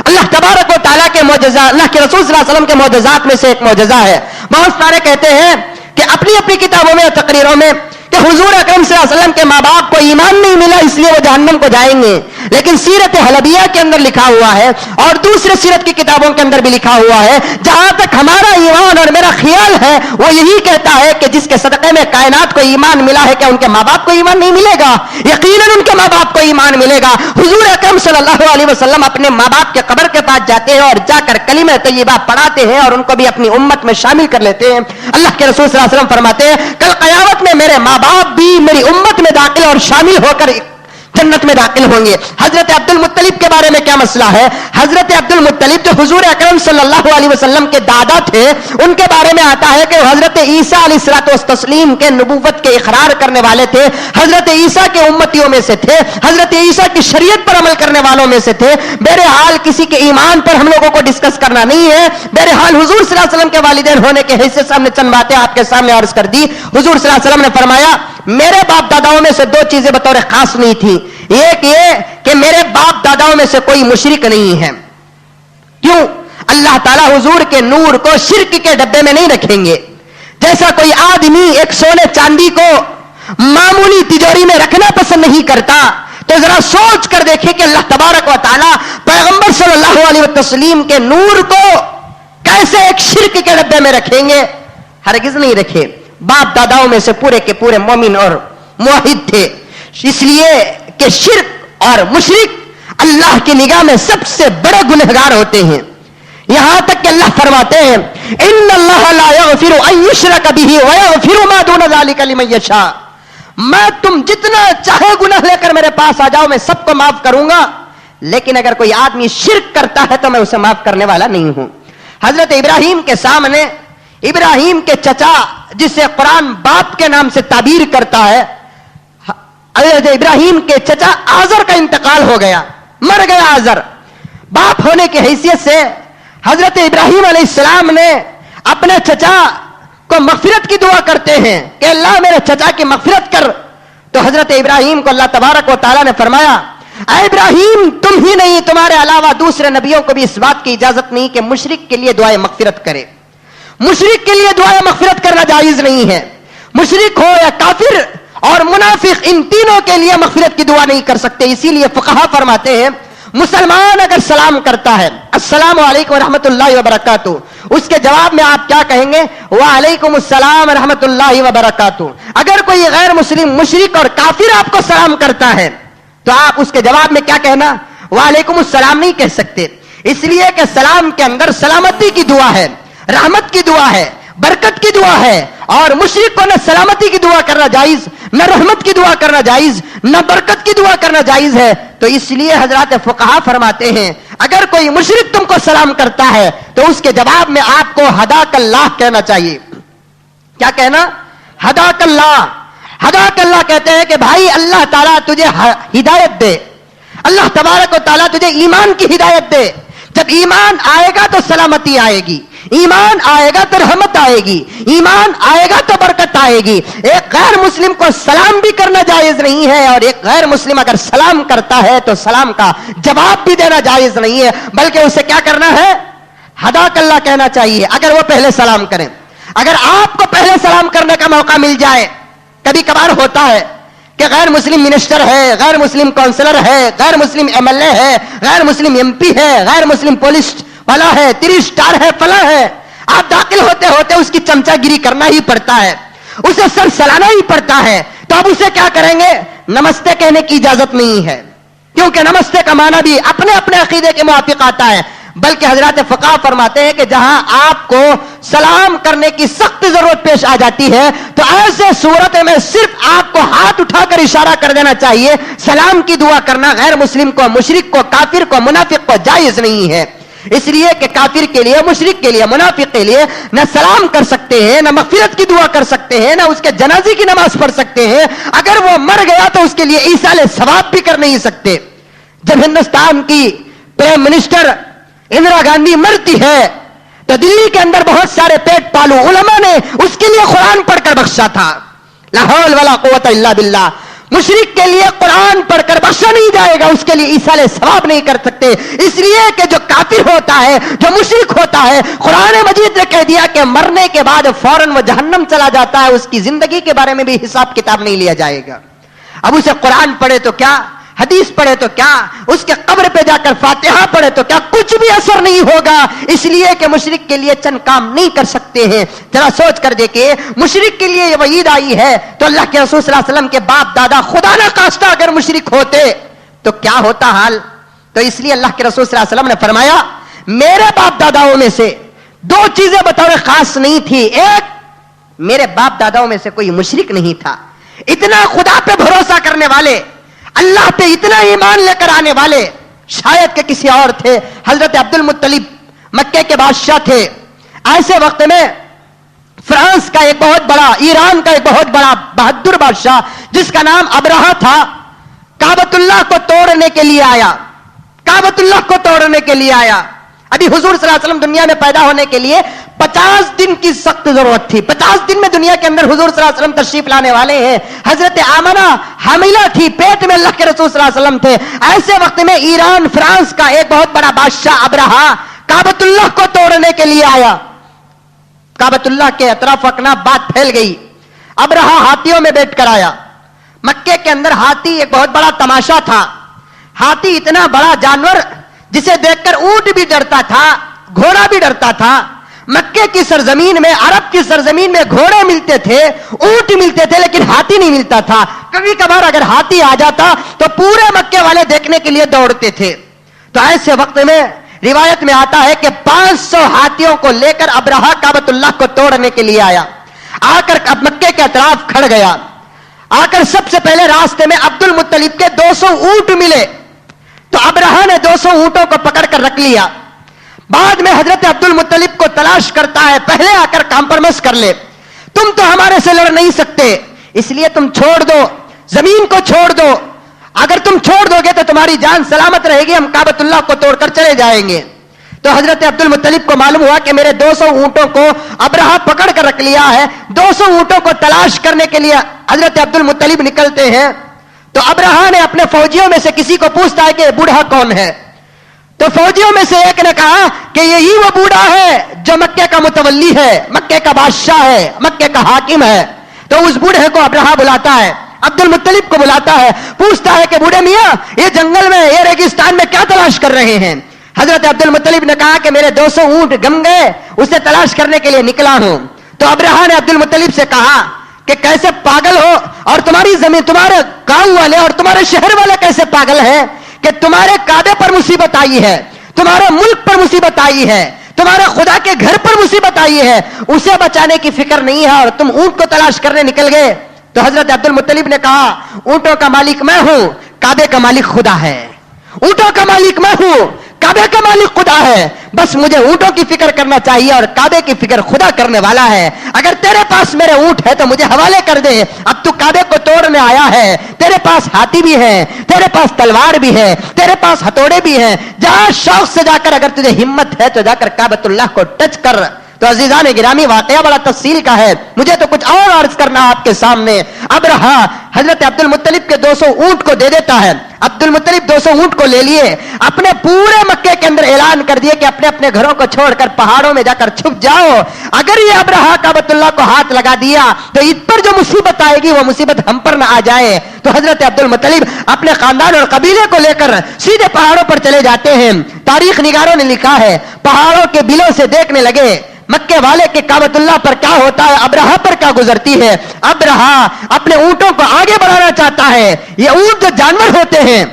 اللہ تبارک و تعالیٰ کے معجزہ, اللہ کے رسول صلی اللہ علیہ وسلم کے معجزات میں سے ایک معجزہ ہے. بہت سارے کہتے ہیں کہ اپنی اپنی کتابوں میں اور تقریروں میں کہ حضور اکرم صلی اللہ علیہ وسلم کے ماں باپ کو ایمان نہیں ملا اس لیے وہ جہنم کو جائیں گے, لیکن سیرت حلبیہ کے اندر لکھا ہوا ہے اور دوسرے سیرت کی کتابوں کے اندر بھی لکھا ہوا ہے, جہاں تک ہمارا ایمان اور میرا خیال ہے وہ یہی کہتا ہے کہ جس کے صدقے میں کائنات کو ایمان ملا ہے, کہ ان کے ماں باپ کو ایمان نہیں ملے گا؟ یقیناً ان کے ماں باپ کو ایمان ملے گا. حضور اکرم صلی اللہ علیہ وسلم اپنے ماں باپ کے قبر کے پاس جاتے ہیں اور جا کر کلمہ طیبہ پڑھاتے ہیں اور ان کو بھی اپنی امت میں شامل کر لیتے ہیں. اللہ کے رسول صلی اللہ علیہ وسلم فرماتے ہیں کل قیامت میں میرے ماں باپ بھی میری امت میں داخل اور شامل ہو کر जन्नत में दाखिल होंगे। हजरत अब्दुल मुत्तलिब के बारे में क्या मसला है? हजरत अब्दुल मुत्तलिब जो हुजूर अकरम सल्लल्लाहु अलैहि वसल्लम के दादा थे, उनके बारे में आता है कि हजरत ईसा अलैहिस्सलातु वस्सलाम के नबूवत के इकरार करने वाले थे, हजरत ईसा के उम्मतियों में से थे, हजरत ईसा की शरीयत पर अमल करने वालों में से थे। बहरहाल किसी के ईमान पर हम लोगों को डिस्कस करना नहीं है। बहरहाल हुजूर सल्लल्लाहु अलैहि वसल्लम के वालिदैन होने के हैसियत से हमने चंद बातें आपके सामने अर्ज कर दी। हुजूर सल्लल्लाहु अलैहि वसल्लम ने फरमाया, मेरे बाप दादाओं में से दो चीजें बतौर खास नहीं थी। एक ये कि मेरे बाप दादाओं में से कोई मुशरिक नहीं है। क्यों? अल्लाह ताला हुजूर के नूर को शिर्क के डब्बे में नहीं रखेंगे। जैसा कोई आदमी एक सोने चांदी को मामूली तिजोरी में रखना पसंद नहीं करता, तो जरा सोच कर देखें कि अल्लाह तबारक व तआला पैगंबर सल्लल्लाहु अलैहि वसल्लम के नूर को कैसे एक शिर्क के डब्बे में रखेंगे? हरगिज नहीं रखे। बाप दादाओं में से पूरे के पूरे मोमिन और मुआहिद थे, इसलिए कि शिर्क और मुशरिक अल्लाह की निगाह में सबसे बड़े गुनहगार होते हैं। यहां तक कि अल्लाह फरमाते हैं, इन्नल्लाह ला यगफिरु अन युशरक बिही व यगफिरु मा दून ज़ालिका लिमन यशा। मैं तुम जितना चाहे गुनाह लेकर मेरे पास आ जाओ, मैं सबको माफ करूंगा, लेकिन अगर कोई आदमी शिर्क करता है तो मैं उसे माफ करने वाला नहीं हूं। हजरत इब्राहिम के सामने इब्राहिम के चचा, जिसे कुरान बाप के नाम से ताबीर करता है, हजरत इब्राहिम के चचा आजर का इंतकाल हो गया, मर गया आजर। बाप होने की हैसियत से हजरत इब्राहिम अलैहिस्सलाम ने अपने चचा को मगफिरत की दुआ करते हैं कि अल्लाह मेरे चचा की मगफिरत कर। तो हजरत इब्राहिम को अल्लाह तबारक व तआला ने फरमाया, ऐ इब्राहिम, तुम ही नहीं तुम्हारे अलावा दूसरे नबियों को भी इस बात की इजाजत नहीं कि मुशरिक के लिए दुआए मगफिरत करे। मुशरिक के लिए दुआए मगफिरत करना जायज नहीं है। मुशरिक हो या काफिर और मुनाफिक, इन तीनों के लिए मगफिरत की दुआ नहीं कर सकते। इसीलिए फुक़हा फरमाते हैं, मुसलमान अगर सलाम करता है, अस्सलामु अलैकुम रहमतुल्लाहि व बरकातुहू, उसके जवाब में आप क्या कहेंगे? वालेकुम अस्सलाम रहमतुल्लाहि व बरकातुहू। अगर कोई गैर मुस्लिम, मुशरिक और काफिर आपको सलाम करता है तो आप उसके जवाब में क्या कहना? वालेकुम अस्सलाम नहीं कह सकते, इसलिए कि सलाम के अंदर सलामती की दुआ है, रहमत की दुआ है, बरकत की दुआ है। और मुशरिक को न सलामती की दुआ करना जायज, न रहमत की दुआ करना जायज, न बरकत की दुआ करना जायज है। तो इसलिए हजरत फुक़हा फरमाते हैं, अगर कोई मुशरिक तुमको सलाम करता है तो उसके जवाब में आपको हदाकल्लाह कहना चाहिए। क्या कहना? हदाकल्लाह। हदाकल्लाह कहते हैं कि भाई अल्लाह ताला तुझे हिदायत दे, अल्लाह तबारक व तआला तुझे ईमान की हिदायत दे। जब ईमान आएगा तो सलामती आएगी, ईमान आएगा तो रहमत आएगी, ईमान आएगा तो बरकत आएगी। एक गैर मुस्लिम को सलाम भी करना जायज नहीं है, और एक गैर मुस्लिम अगर सलाम करता है तो सलाम का जवाब भी देना जायज नहीं है, बल्कि उसे क्या करना है? हदाकल्लाह कहना चाहिए अगर वो पहले सलाम करें। अगर आपको पहले सलाम करने का मौका मिल जाए, कभी कभार होता है कि गैर मुस्लिम मिनिस्टर है, गैर मुस्लिम काउंसलर है, गैर मुस्लिम एमएलए है, गैर मुस्लिम एमपी है, गैर मुस्लिम पुलिस वाला है, 3 स्टार है, फला है, आप दाखिल होते होते उसकी चमचागिरी करना ही पड़ता है, उसे सर सलाना ही पड़ता है। तो अब उसे क्या करेंगे? नमस्ते कहने की इजाजत नहीं है, क्योंकि नमस्ते का माना भी अपने अपने अकीदे के मुआफिक आता है। बल्कि हजरत फुक़हा फरमाते हैं कि जहां आपको सलाम करने की सख्त जरूरत पेश आ जाती है तो ऐसे सूरत में सिर्फ आपको हाथ उठाकर इशारा कर देना चाहिए। सलाम की दुआ करना गैर मुस्लिम को, मुशरिक को, काफिर को, मुनाफिक को जायज नहीं है। इसलिए कि काफिर के लिए, मुशरिक के लिए, मुनाफिक के लिए न सलाम कर सकते हैं, न मग़फ़िरत की दुआ कर सकते हैं, न उसके जनाजे की नमाज पढ़ सकते हैं। अगर वो मर गया तो उसके लिए ईसाले सवाब भी कर नहीं सकते। जब हिंदुस्तान की प्राइम मिनिस्टर इंदिरा गांधी मरती है तो दिल्ली के अंदर बहुत सारे पेट पालू उलमा ने उसके लिए कुरान पढ़कर बख्शा था। ला हौल वला कुव्वता इल्ला बिल्लाह। मुशरिक के लिए कुरान पढ़कर बख्शा नहीं जाएगा, उसके लिए ईसाले सवाब नहीं कर सकते। इसलिए कि जो काफिर होता है, जो मुशरिक होता है, कुरान मजीद ने कह दिया कि मरने के बाद फौरन वो जहन्नम चला जाता है, उसकी जिंदगी के बारे में भी हिसाब किताब नहीं लिया जाएगा। अब उसे कुरान पढ़े तो क्या, हदीस पढ़े तो क्या, उसके कब्र पे जाकर फातिहा पढ़े तो क्या, कुछ भी असर नहीं होगा। इसलिए कि मुशरिक के लिए चंद काम नहीं कर सकते हैं। जरा सोच कर देखिए, मुशरिक के लिए ये वईद आई है तो अल्लाह के रसूल सल्लल्लाहु अलैहि वसल्लम के बाप दादा खुदा ना खास्ता अगर मुशरिक होते तो क्या होता हाल। तो इसलिए अल्लाह के रसूल सल्लल्लाहु अलैहि वसल्लम ने फरमाया, मेरे बाप दादाओं में से 2 चीजें बतौर खास नहीं थी। एक, मेरे बाप दादाओं में से कोई मुशरिक नहीं था। इतना खुदा पे भरोसा करने वाले, اللہ پہ اتنا ایمان لے کر آنے والے شاید کہ کسی اور تھے. حضرت عبد المطلب مکے کے بادشاہ تھے. ایسے وقت میں فرانس کا ایک بہت بڑا، ایران کا ایک بہت بڑا بہادر بادشاہ جس کا نام ابرہہ تھا، کعبۃ اللہ کو توڑنے کے لیے آیا. کعبۃ اللہ کو توڑنے کے لیے آیا. ابھی حضور صلی اللہ علیہ وسلم دنیا میں پیدا ہونے کے لیے 50 دن کی سخت ضرورت تھی. 50 دن میں دنیا کے اندر حضور صلی اللہ علیہ وسلم تشریف لانے والے ہیں. حضرت آمنہ حاملہ تھی، پیٹ میں اللہ کے رسول صلی اللہ علیہ وسلم تھے. ایسے وقت میں ایران فرانس کا ایک بہت بڑا بادشاہ ابرہہ کعبۃ اللہ کو توڑنے کے لیے آیا. کعبۃ اللہ کے اطراف اکناف بات پھیل گئی. ابرہہ ہاتھیوں میں بیٹھ کر آیا. مکے کے اندر ہاتھی ایک بہت بڑا تماشا تھا. ہاتھی اتنا بڑا جانور جسے دیکھ کر اونٹ بھی ڈرتا تھا، گھوڑا بھی ڈرتا تھا. مکے کی سرزمین میں، عرب کی سرزمین میں گھوڑے ملتے تھے، اونٹ ملتے تھے، لیکن ہاتھی نہیں ملتا تھا. کبھی کبھار اگر ہاتھی آ جاتا تو پورے مکے والے دیکھنے کے لیے دوڑتے تھے. تو ایسے وقت میں روایت میں آتا ہے کہ 500 ہاتھیوں کو لے کر ابرہہ کعبۃ اللہ کو توڑنے کے لیے آیا. آ کر مکے کے اطراف کھڑ گیا. آ کر سب سے پہلے راستے میں عبد المطلب کے 200 اونٹ ملے. تو ابرہہ نے 200 اونٹوں کو پکڑ کر رکھ لیا. بعد میں حضرت عبد المطلب کو تلاش کرتا ہے، پہلے آ کر کمپرومائز کر لے. تم تو ہمارے سے لڑ نہیں سکتے، اس لیے تم چھوڑ دو، زمین کو چھوڑ دو. اگر تم چھوڑ دو گے تو تمہاری جان سلامت رہے گی، ہم کعبۃ اللہ کو توڑ کر چلے جائیں گے. تو حضرت عبد المطلب کو معلوم ہوا کہ میرے 200 اونٹوں کو ابرہہ پکڑ کر رکھ لیا ہے. 200 اونٹوں کو تلاش کرنے کے لیے حضرت عبد المطلب نکلتے ہیں. تو ابرہہ نے اپنے فوجیوں میں سے کسی کو پوچھتا ہے کہ بوڑھا کون ہے. تو فوجیوں میں سے ایک نے کہا کہ یہی وہ بوڑھا ہے جو مکے کا متولی ہے، مکے کا بادشاہ ہے، مکے کا حاکم ہے. تو اس بوڑھے کو ابرہہ بلاتا ہے، عبد المطلب کو بلاتا ہے، پوچھتا ہے کہ بوڑھے میاں یہ جنگل میں، یہ ریگستان میں کیا تلاش کر رہے ہیں؟ حضرت عبد المطلب نے کہا کہ میرے 200 اونٹ گم گئے، اسے تلاش کرنے کے لیے نکلا ہوں. تو ابرہہ نے عبد المطلب سے کہا کہ کیسے پاگل ہو، اور تمہاری زمین، تمہارے گاؤں والے اور تمہارے شہر والے کیسے پاگل ہیں کہ تمہارے کعبے پر مصیبت آئی ہے، تمہارے ملک پر مصیبت آئی ہے، تمہارے خدا کے گھر پر مصیبت آئی ہے، اسے بچانے کی فکر نہیں ہے اور تم اونٹ کو تلاش کرنے نکل گئے. تو حضرت عبد المطلب نے کہا اونٹوں کا مالک میں ہوں، کعبے کا مالک خدا ہے. اونٹوں کا مالک میں ہوں، کعبے کا مالک خدا ہے. بس مجھے اونٹوں کی فکر کرنا چاہیے اور کعبے کی فکر خدا کرنے والا ہے. اگر تیرے پاس میرے اونٹ ہے تو مجھے حوالے کر دے. اب تو کعبے کو توڑنے آیا ہے، تیرے پاس ہاتھی بھی ہے، تیرے پاس تلوار بھی ہے، تیرے پاس ہتھوڑے بھی ہیں. جہاں شوق سے جا کر اگر تجھے ہمت ہے تو جا کر کعبۃ اللہ کو ٹچ کر. تو عزیزان گرامی واقعہ بڑا تفصیل کا ہے، مجھے تو کچھ اور عرض کرنا آپ کے سامنے. ابرہہ حضرت عبد المطلب کے 200 اونٹ کو دے دیتا ہے. عبد المطلب 200 اونٹ کو لے لیے، اپنے پورے مکے کے اندر اعلان کر دیے کہ اپنے اپنے گھروں کو چھوڑ کر پہاڑوں میں جا کر چھپ جاؤ. اگر یہ ابرہہ کعبۃ اللہ کو ہاتھ لگا دیا تو اس پر جو مصیبت آئے گی وہ مصیبت ہم پر نہ آ جائے. تو حضرت عبد المطلب اپنے خاندان اور قبیلے کو لے کر سیدھے پہاڑوں پر چلے جاتے ہیں. تاریخ نگاروں نے لکھا ہے پہاڑوں کے بلوں سے دیکھنے لگے مکے والے کے کعبۃ اللہ پر کیا ہوتا ہے، ابرہہ پر کیا گزرتی ہے. ابرہہ اپنے اونٹوں کو آگے بڑھانا چاہتا ہے. یہ اونٹ جو جانور ہوتے ہیں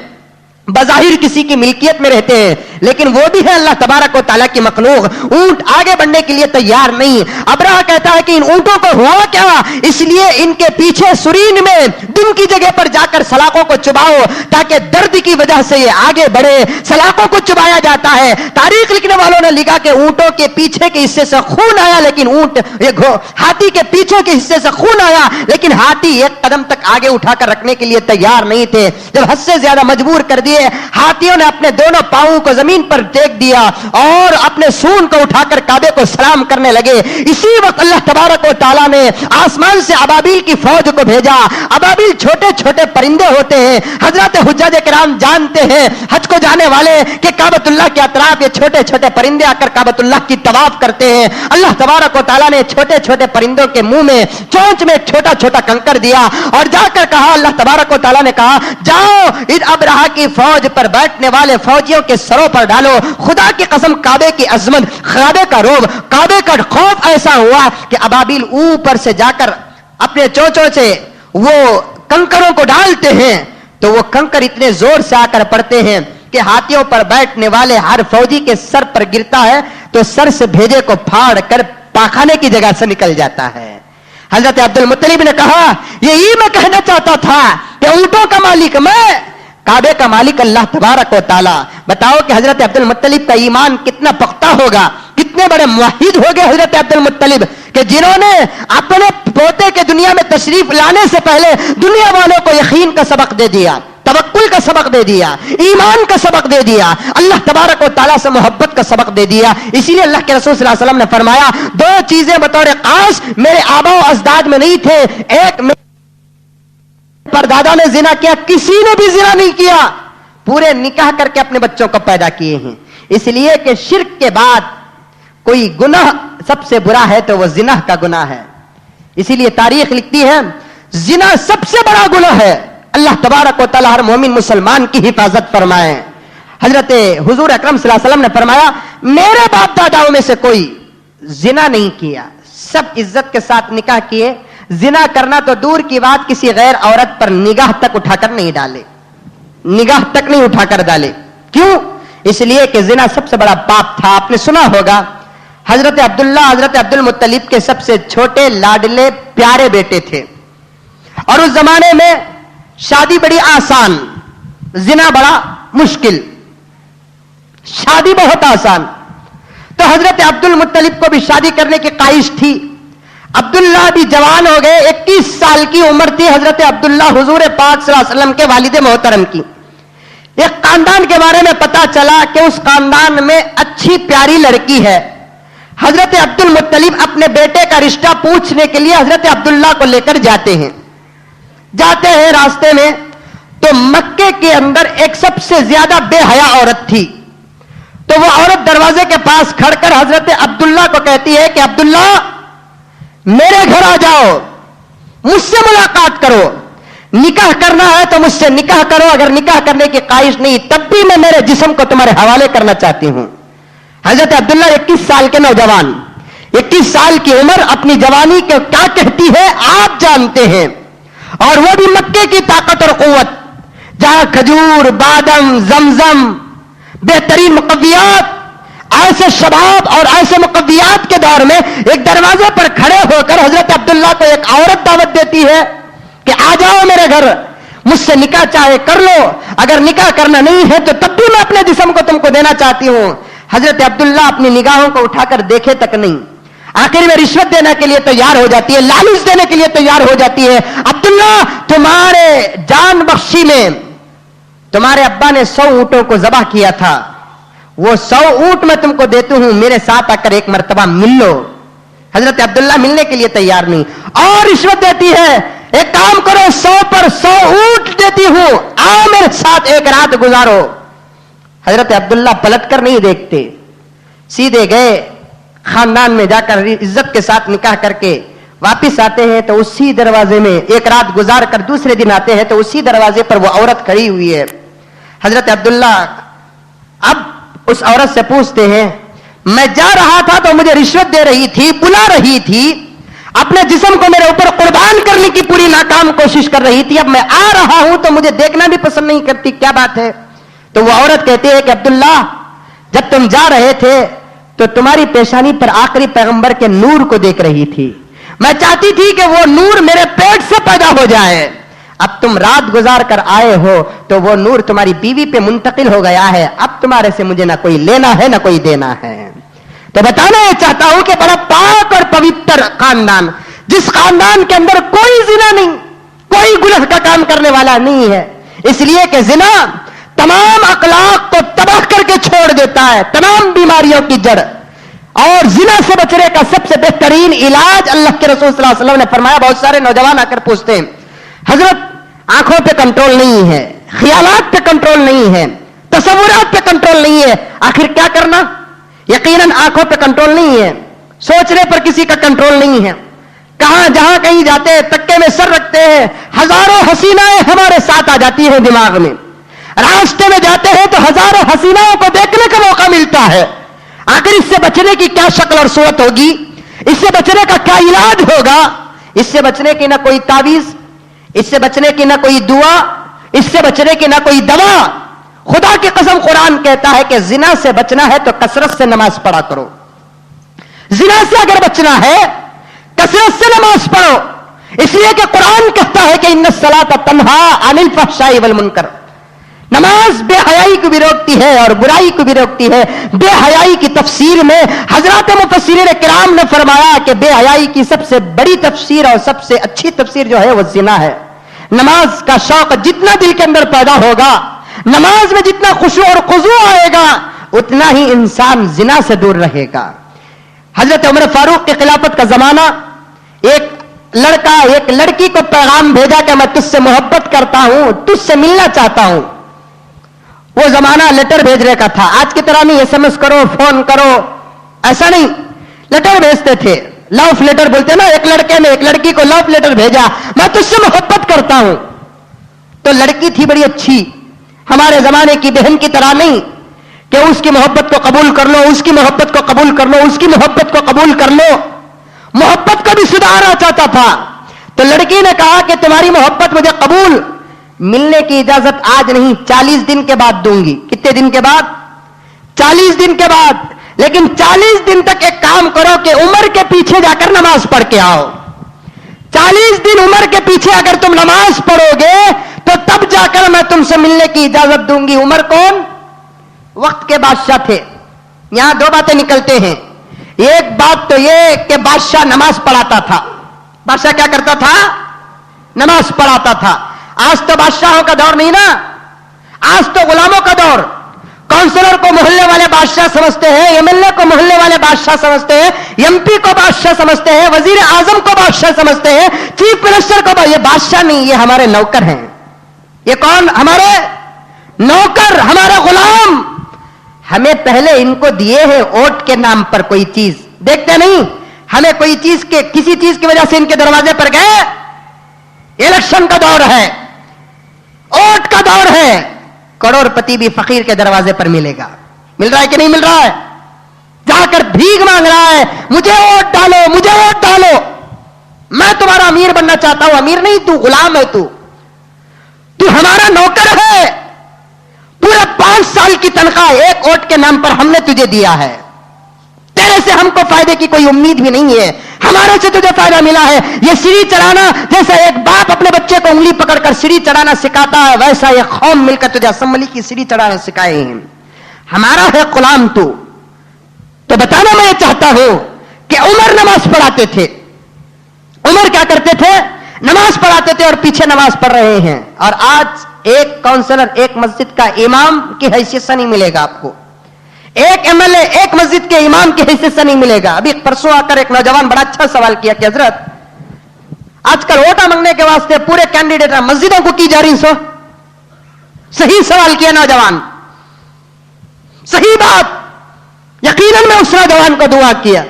بظاہر کسی کی ملکیت میں رہتے ہیں، لیکن وہ بھی ہے اللہ تبارک و تعالیٰ کی مخلوق. اونٹ آگے بڑھنے کے لیے تیار نہیں. ابرہہ کہتا ہے کہ ان اونٹوں کو ہوا کیا، اس لیے ان کے پیچھے سرین میں دم کی جگہ پر جا کر سلاخوں کو چباؤ تاکہ درد کی وجہ سے یہ آگے بڑھے. سلاخوں کو چبایا جاتا ہے. تاریخ لکھنے والوں نے لکھا کہ اونٹوں کے پیچھے کے حصے سے خون آیا، لیکن ہاتھی کے پیچھے کے حصے سے خون آیا، لیکن ہاتھی ایک قدم تک آگے اٹھا کر رکھنے کے لیے تیار نہیں تھے. جب حد سے زیادہ مجبور کر دیے، ہاتھیوں نے اپنے دونوں پاؤں کو زمین پر ٹیک دیا اور اپنے سون کو اٹھا کر کعبے کو سلام کرنے لگے. اسی وقت اللہ تبارک و تعالیٰ نے آسمان سے ابابیل کی فوج کو بھیجا. ابابیل چھوٹے چھوٹے پرندے ہوتے ہیں. حضرات حجاج کرام جانتے ہیں حج کو جانے والے کہ کعبۃ اللہ کے اطراف یہ چھوٹے چھوٹے پرندے آ کر کعبۃ اللہ کی طواف کرتے ہیں. اللہ تبارک و تعالیٰ نے چھوٹے چھوٹے پرندوں کے منہ میں چونچ میں چھوٹا چھوٹا کنکر دیا اور جا کر کہا، اللہ تبارک و تعالیٰ نے کہا جاؤ ان ابرہہ کی فوج پر بیٹھنے والے فوجیوں کے سروں پر ڈالو. خدا کی قسم کعبے کی عظمت، کعبے کا روب، کعبے کا خوف ایسا ہوا کہ ابابیل اوپر سے جا کر اپنے چونچوں سے وہ کنکروں کو ڈالتے ہیں تو وہ کنکر اتنے زور سے آ کر پڑتے ہیں کہ ہاتھیوں پر بیٹھنے والے ہر فوجی کے سر پر گرتا ہے تو سر سے بھیجے کو پھاڑ کر پاخانے کی جگہ سے نکل جاتا ہے. حضرت عبد المطلب نے کہا یہی میں کہنا چاہتا تھا کہ اونٹوں کا مالک میں، काबे का मालिक अल्लाह तबारक व ताला। बताओ कि हजरत अब्दुल मुत्तलिब का ईमान कितना पुख्ता होगा, कितने बड़े मुवहिद हो गए हजरत अब्दुल मुत्तलिब कि जिन्होंने अपने पोते के दुनिया में तशरीफ लाने से पहले दुनिया वालों को यकीन का सबक दे दिया, तवक्कुल का सबक दे दिया, ईमान का सबक दे दिया, अल्लाह तबारक व तआला से मोहब्बत का सबक दे दिया। इसीलिए अल्लाह के रसूल सल्लल्लाहु अलैहि वसल्लम ने फरमाया, दो चीजें बतौर खास मेरे आबा व अजदाद में नहीं थे। एक, परदादा ने जिना किया, किसी ने भी जिना नहीं किया, पूरे निकाह करके अपने बच्चों को पैदा किए हैं। इसलिए कि शिर्क के बाद कोई गुनाह सबसे बुरा है तो वह जिना का गुनाह है। इसीलिए तारीख लिखती है जिना सबसे बड़ा गुनाह है। अल्लाह तबारक व तआला हर मोमिन मुसलमान की हिफाजत फरमाए। हजरत हुजूर अकरम सल्लल्लाहु अलैहि वसल्लम ने फरमाया, मेरे बाप दादाओं में से कोई जिना नहीं किया, सब इज्जत के साथ निकाह किए। जिना करना तो दूर की बात, किसी गैर औरत पर निगाह तक उठाकर नहीं डाले, निगाह तक नहीं उठाकर डाले। क्यों? इसलिए कि जिना सबसे बड़ा पाप था। आपने सुना होगा हजरत अब्दुल्ला हजरत अब्दुल मुत्तलिब के सबसे छोटे लाडले प्यारे बेटे थे, और उस जमाने में शादी बड़ी आसान, जिना बड़ा मुश्किल, शादी बहुत आसान। तो हजरत अब्दुल मुत्तलिब को भी शादी करने की ख्वाहिश थी। अब्दुल्ला भी जवान हो गए, 21 साल की उम्र थी हजरत अब्दुल्ला हुजूर पाक सल्लल्लाहु अलैहि वसल्लम के वालिद मोहतरम की। एक खानदान के बारे में पता चला कि उस खानदान में अच्छी प्यारी लड़की है। हजरत अब्दुल मुत्तलिब अपने बेटे का रिश्ता पूछने के लिए हजरत अब्दुल्ला को लेकर जाते हैं। रास्ते में तो मक्के के अंदर एक सबसे ज्यादा बेहया औरत थी। तो वो औरत दरवाजे के पास खड़कर हजरत अब्दुल्ला को कहती है कि अब्दुल्ला, मेरे घर आ जाओ, मुझसे मुलाकात करो, निकाह करना है तो मुझसे निकाह करो, अगर निकाह करने की ख्वाहिश नहीं तब भी मैं मेरे जिस्म को तुम्हारे हवाले करना चाहती हूं। हजरत अब्दुल्ला 21 साल के नौजवान, 21 साल की उम्र अपनी जवानी को क्या कहती है आप जानते हैं, और वो भी मक्के की ताकत और कुव्वत, जहां खजूर, बादाम, जमजम, बेहतरीन मुकव्वियात, ऐसे शबाब और ऐसे मुकव्वियात के दौर में एक दरवाजे पर खड़े होकर हजरत अब्दुल्ला को एक औरत दावत देती है कि आ जाओ मेरे घर, मुझसे निकाह चाहे कर लो, अगर निकाह करना नहीं है तो तब भी मैं अपने जिस्म को तुमको देना चाहती हूं। हजरत अब्दुल्ला अपनी निगाहों को उठाकर देखे तक नहीं, आखिर में रिश्वत देने के लिए तैयार हो जाती है, लालच देने के लिए तैयार हो जाती है। अब्दुल्ला, तुम्हारे जान बख्शी में तुम्हारे अब्बा ने 100 ऊंटों को जबह किया था, वो 100 ऊंट मैं तुमको देती हूं, मेरे साथ आकर एक मर्तबा मिल लो। हजरत अब्दुल्ला मिलने के लिए तैयार नहीं, और रिश्वत देती है, एक काम करो 100 पर 100 ऊंट देती हूं, आओ मेरे साथ एक रात गुजारो। हजरत अब्दुल्ला पलट कर नहीं देखते, सीधे गए खानदान में जाकर इज्जत के साथ निकाह करके वापिस आते हैं तो उसी दरवाजे में एक रात गुजार कर दूसरे दिन आते हैं तो उसी दरवाजे पर वो औरत खड़ी हुई है। हजरत अब्दुल्ला अब उस औरत से पूछते हैं, मैं जा रहा था तो मुझे रिश्वत दे रही थी, बुला रही थी, अपने जिस्म को मेरे ऊपर कुर्बान करने की पूरी नाकाम कोशिश कर रही थी, अब मैं आ रहा हूं तो मुझे देखना भी पसंद नहीं करती, क्या बात है? तो वो औरत कहती है कि अब्दुल्ला, जब तुम जा रहे थे तो तुम्हारी पेशानी पर आखिरी पैगंबर के नूर को देख रही थी, मैं चाहती थी कि वो नूर मेरे पेट से पैदा हो जाए। अब तुम रात गुजार कर आए हो तो वो नूर तुम्हारी बीवी पे मुंतकिल हो गया है, अब तुम्हारे से मुझे ना कोई लेना है ना कोई देना है। तो बताना ये चाहता हूं कि बड़ा पाक और पवित्र खानदान, जिस खानदान के अंदर कोई जिना नहीं, कोई गुनाह का काम करने वाला नहीं है, इसलिए कि जिना तमाम अखलाक को तबाह करके छोड़ देता है, तमाम बीमारियों की जड़। और जिना से बचने का सबसे बेहतरीन इलाज अल्लाह के रसूल सल्लल्लाहु अलैहि वसल्लम ने फरमाया। बहुत सारे नौजवान आकर पूछते हैं, हजरत आंखों पे कंट्रोल नहीं है, ख्यालात पे कंट्रोल नहीं है, तसव्वुरात पे कंट्रोल नहीं है, आखिर क्या करना? यकीनन आंखों पे कंट्रोल नहीं है, सोचने पर किसी का कंट्रोल नहीं है, कहां जहां कहीं जाते हैं तक्के में सर रखते हैं, हजारों हसीनाएं हमारे साथ आ जाती हैं दिमाग में, रास्ते में जाते हैं तो हजारों हसीनाओं को देखने का मौका मिलता है। आखिर इससे बचने की क्या शक्ल और सूरत होगी? इससे बचने का क्या इलाज होगा? इससे बचने की ना कोई तावीज, इससे बचने की ना कोई दुआ, इससे बचने की ना कोई दवा। खुदा की कसम कुरान कहता है कि जिना से बचना है तो कसरत से नमाज पढ़ा करो। जिना से अगर बचना है कसरत से नमाज पढ़ो, इसलिए कि कुरान कहता है कि इन्नस सलात तन्हा अनिल फहशाई वल मुनकर, نماز بے حیائی کو بھی روکتی ہے اور برائی کو بھی روکتی ہے. بے حیائی کی تفسیر میں حضرات مفسرین کرام نے فرمایا کہ بے حیائی کی سب سے بڑی تفسیر اور سب سے اچھی تفسیر جو ہے وہ زنا ہے. نماز کا شوق جتنا دل کے اندر پیدا ہوگا, نماز میں جتنا خشوع اور خضوع آئے گا, اتنا ہی انسان زنا سے دور رہے گا. حضرت عمر فاروق کی خلافت کا زمانہ, ایک لڑکا ایک لڑکی کو پیغام بھیجا کہ میں تجھ سے محبت کرتا ہوں, تجھ سے ملنا چاہتا ہوں. وہ زمانہ لیٹر بھیجنے کا تھا. آج کی طرح نہیں ایس ایم ایس کرو, فون کرو, ایسا نہیں. لیٹر بھیجتے تھے, لو لیٹر بولتے نا. ایک لڑکے نے ایک لڑکی کو لو لیٹر بھیجا, میں تجھ سے محبت کرتا ہوں. تو لڑکی تھی بڑی اچھی, ہمارے زمانے کی بہن کی طرح نہیں کہ اس کی محبت کو قبول کر لو, اس کی محبت کو قبول کر لو, اس کی محبت کو قبول کر لو. محبت کو بھی سدھارنا چاہتا تھا. تو لڑکی نے کہا کہ تمہاری محبت مجھے قبول, ملنے کی اجازت آج نہیں, 40 دن کے بعد دوں گی. کتنے دن کے بعد؟ 40 دن کے بعد. لیکن 40 دن تک ایک کام کرو کہ عمر کے پیچھے جا کر نماز پڑھ کے آؤ. 40 دن عمر کے پیچھے اگر تم نماز پڑھو گے تو تب جا کر میں تم سے ملنے کی اجازت دوں گی. عمر کون؟ وقت کے بادشاہ تھے. یہاں دو باتیں نکلتے ہیں. ایک بات تو یہ کہ بادشاہ نماز پڑھاتا تھا. بادشاہ کیا کرتا تھا؟ نماز پڑھاتا تھا. آج تو بادشاہوں کا دور نہیں نا, آج تو غلاموں کا دور. کونسلر کو محلے والے بادشاہ سمجھتے ہیں, ایم ایل اے کو محلے والے بادشاہ سمجھتے ہیں, ایم پی کو بادشاہ سمجھتے ہیں, وزیر اعظم کو بادشاہ سمجھتے ہیں, چیف منسٹر کو. یہ بادشاہ نہیں, یہ ہمارے نوکر ہیں. یہ کون؟ ہمارے نوکر, ہمارے غلام. ہمیں پہلے ان کو دیے ہیں ووٹ کے نام پر کوئی چیز, دیکھتے نہیں. ہمیں کوئی چیز کے کسی چیز کی وجہ سے ان کے دروازے پر گئے. الیکشن کا دور ہے, ووٹ کا دور ہے. کروڑ پتی بھی فقیر کے دروازے پر ملے گا. مل رہا ہے کہ نہیں مل رہا ہے؟ جا کر بھیک مانگ رہا ہے, مجھے ووٹ ڈالو, مجھے ووٹ ڈالو, میں تمہارا امیر بننا چاہتا ہوں. امیر نہیں, تو غلام ہے. تو ہمارا نوکر ہے. پورا 5 سال کی تنخواہ ایک ووٹ کے نام پر ہم نے تجھے دیا ہے. تیرے سے ہم کو فائدے کی کوئی امید بھی نہیں ہے, ہمارے سے تجھے فائدہ ملا ہے. یہ سیڑھی چڑھانا, جیسا ایک باپ اپنے بچے کو انگلی پکڑ کر سیڑھی چڑھانا سکھاتا ہے, ویسا یہ قوم مل کر تجھے اسمبلی کی سیڑھی چڑھانا سکھائے ہیں. ہمارا ہے غلام تو بتانا میں یہ چاہتا ہوں کہ عمر نماز پڑھاتے تھے. عمر کیا کرتے تھے؟ نماز پڑھاتے تھے اور پیچھے نماز پڑھ رہے ہیں. اور آج ایک کونسلر ایک مسجد کا امام کی حیثیت سے نہیں ملے گا آپ کو. ایک ایم ایل اے ایک مسجد کے امام کی حیثیت سے نہیں ملے گا. ابھی پرسوں آ کر ایک نوجوان بڑا اچھا سوال کیا کہ حضرت آج کل ووٹا مانگنے کے واسطے پورے کینڈیڈیٹ مسجدوں کو کی جا رہی. سو صحیح سوال کیا نوجوان, صحیح بات. یقیناً میں اس نوجوان کو دعا کیا.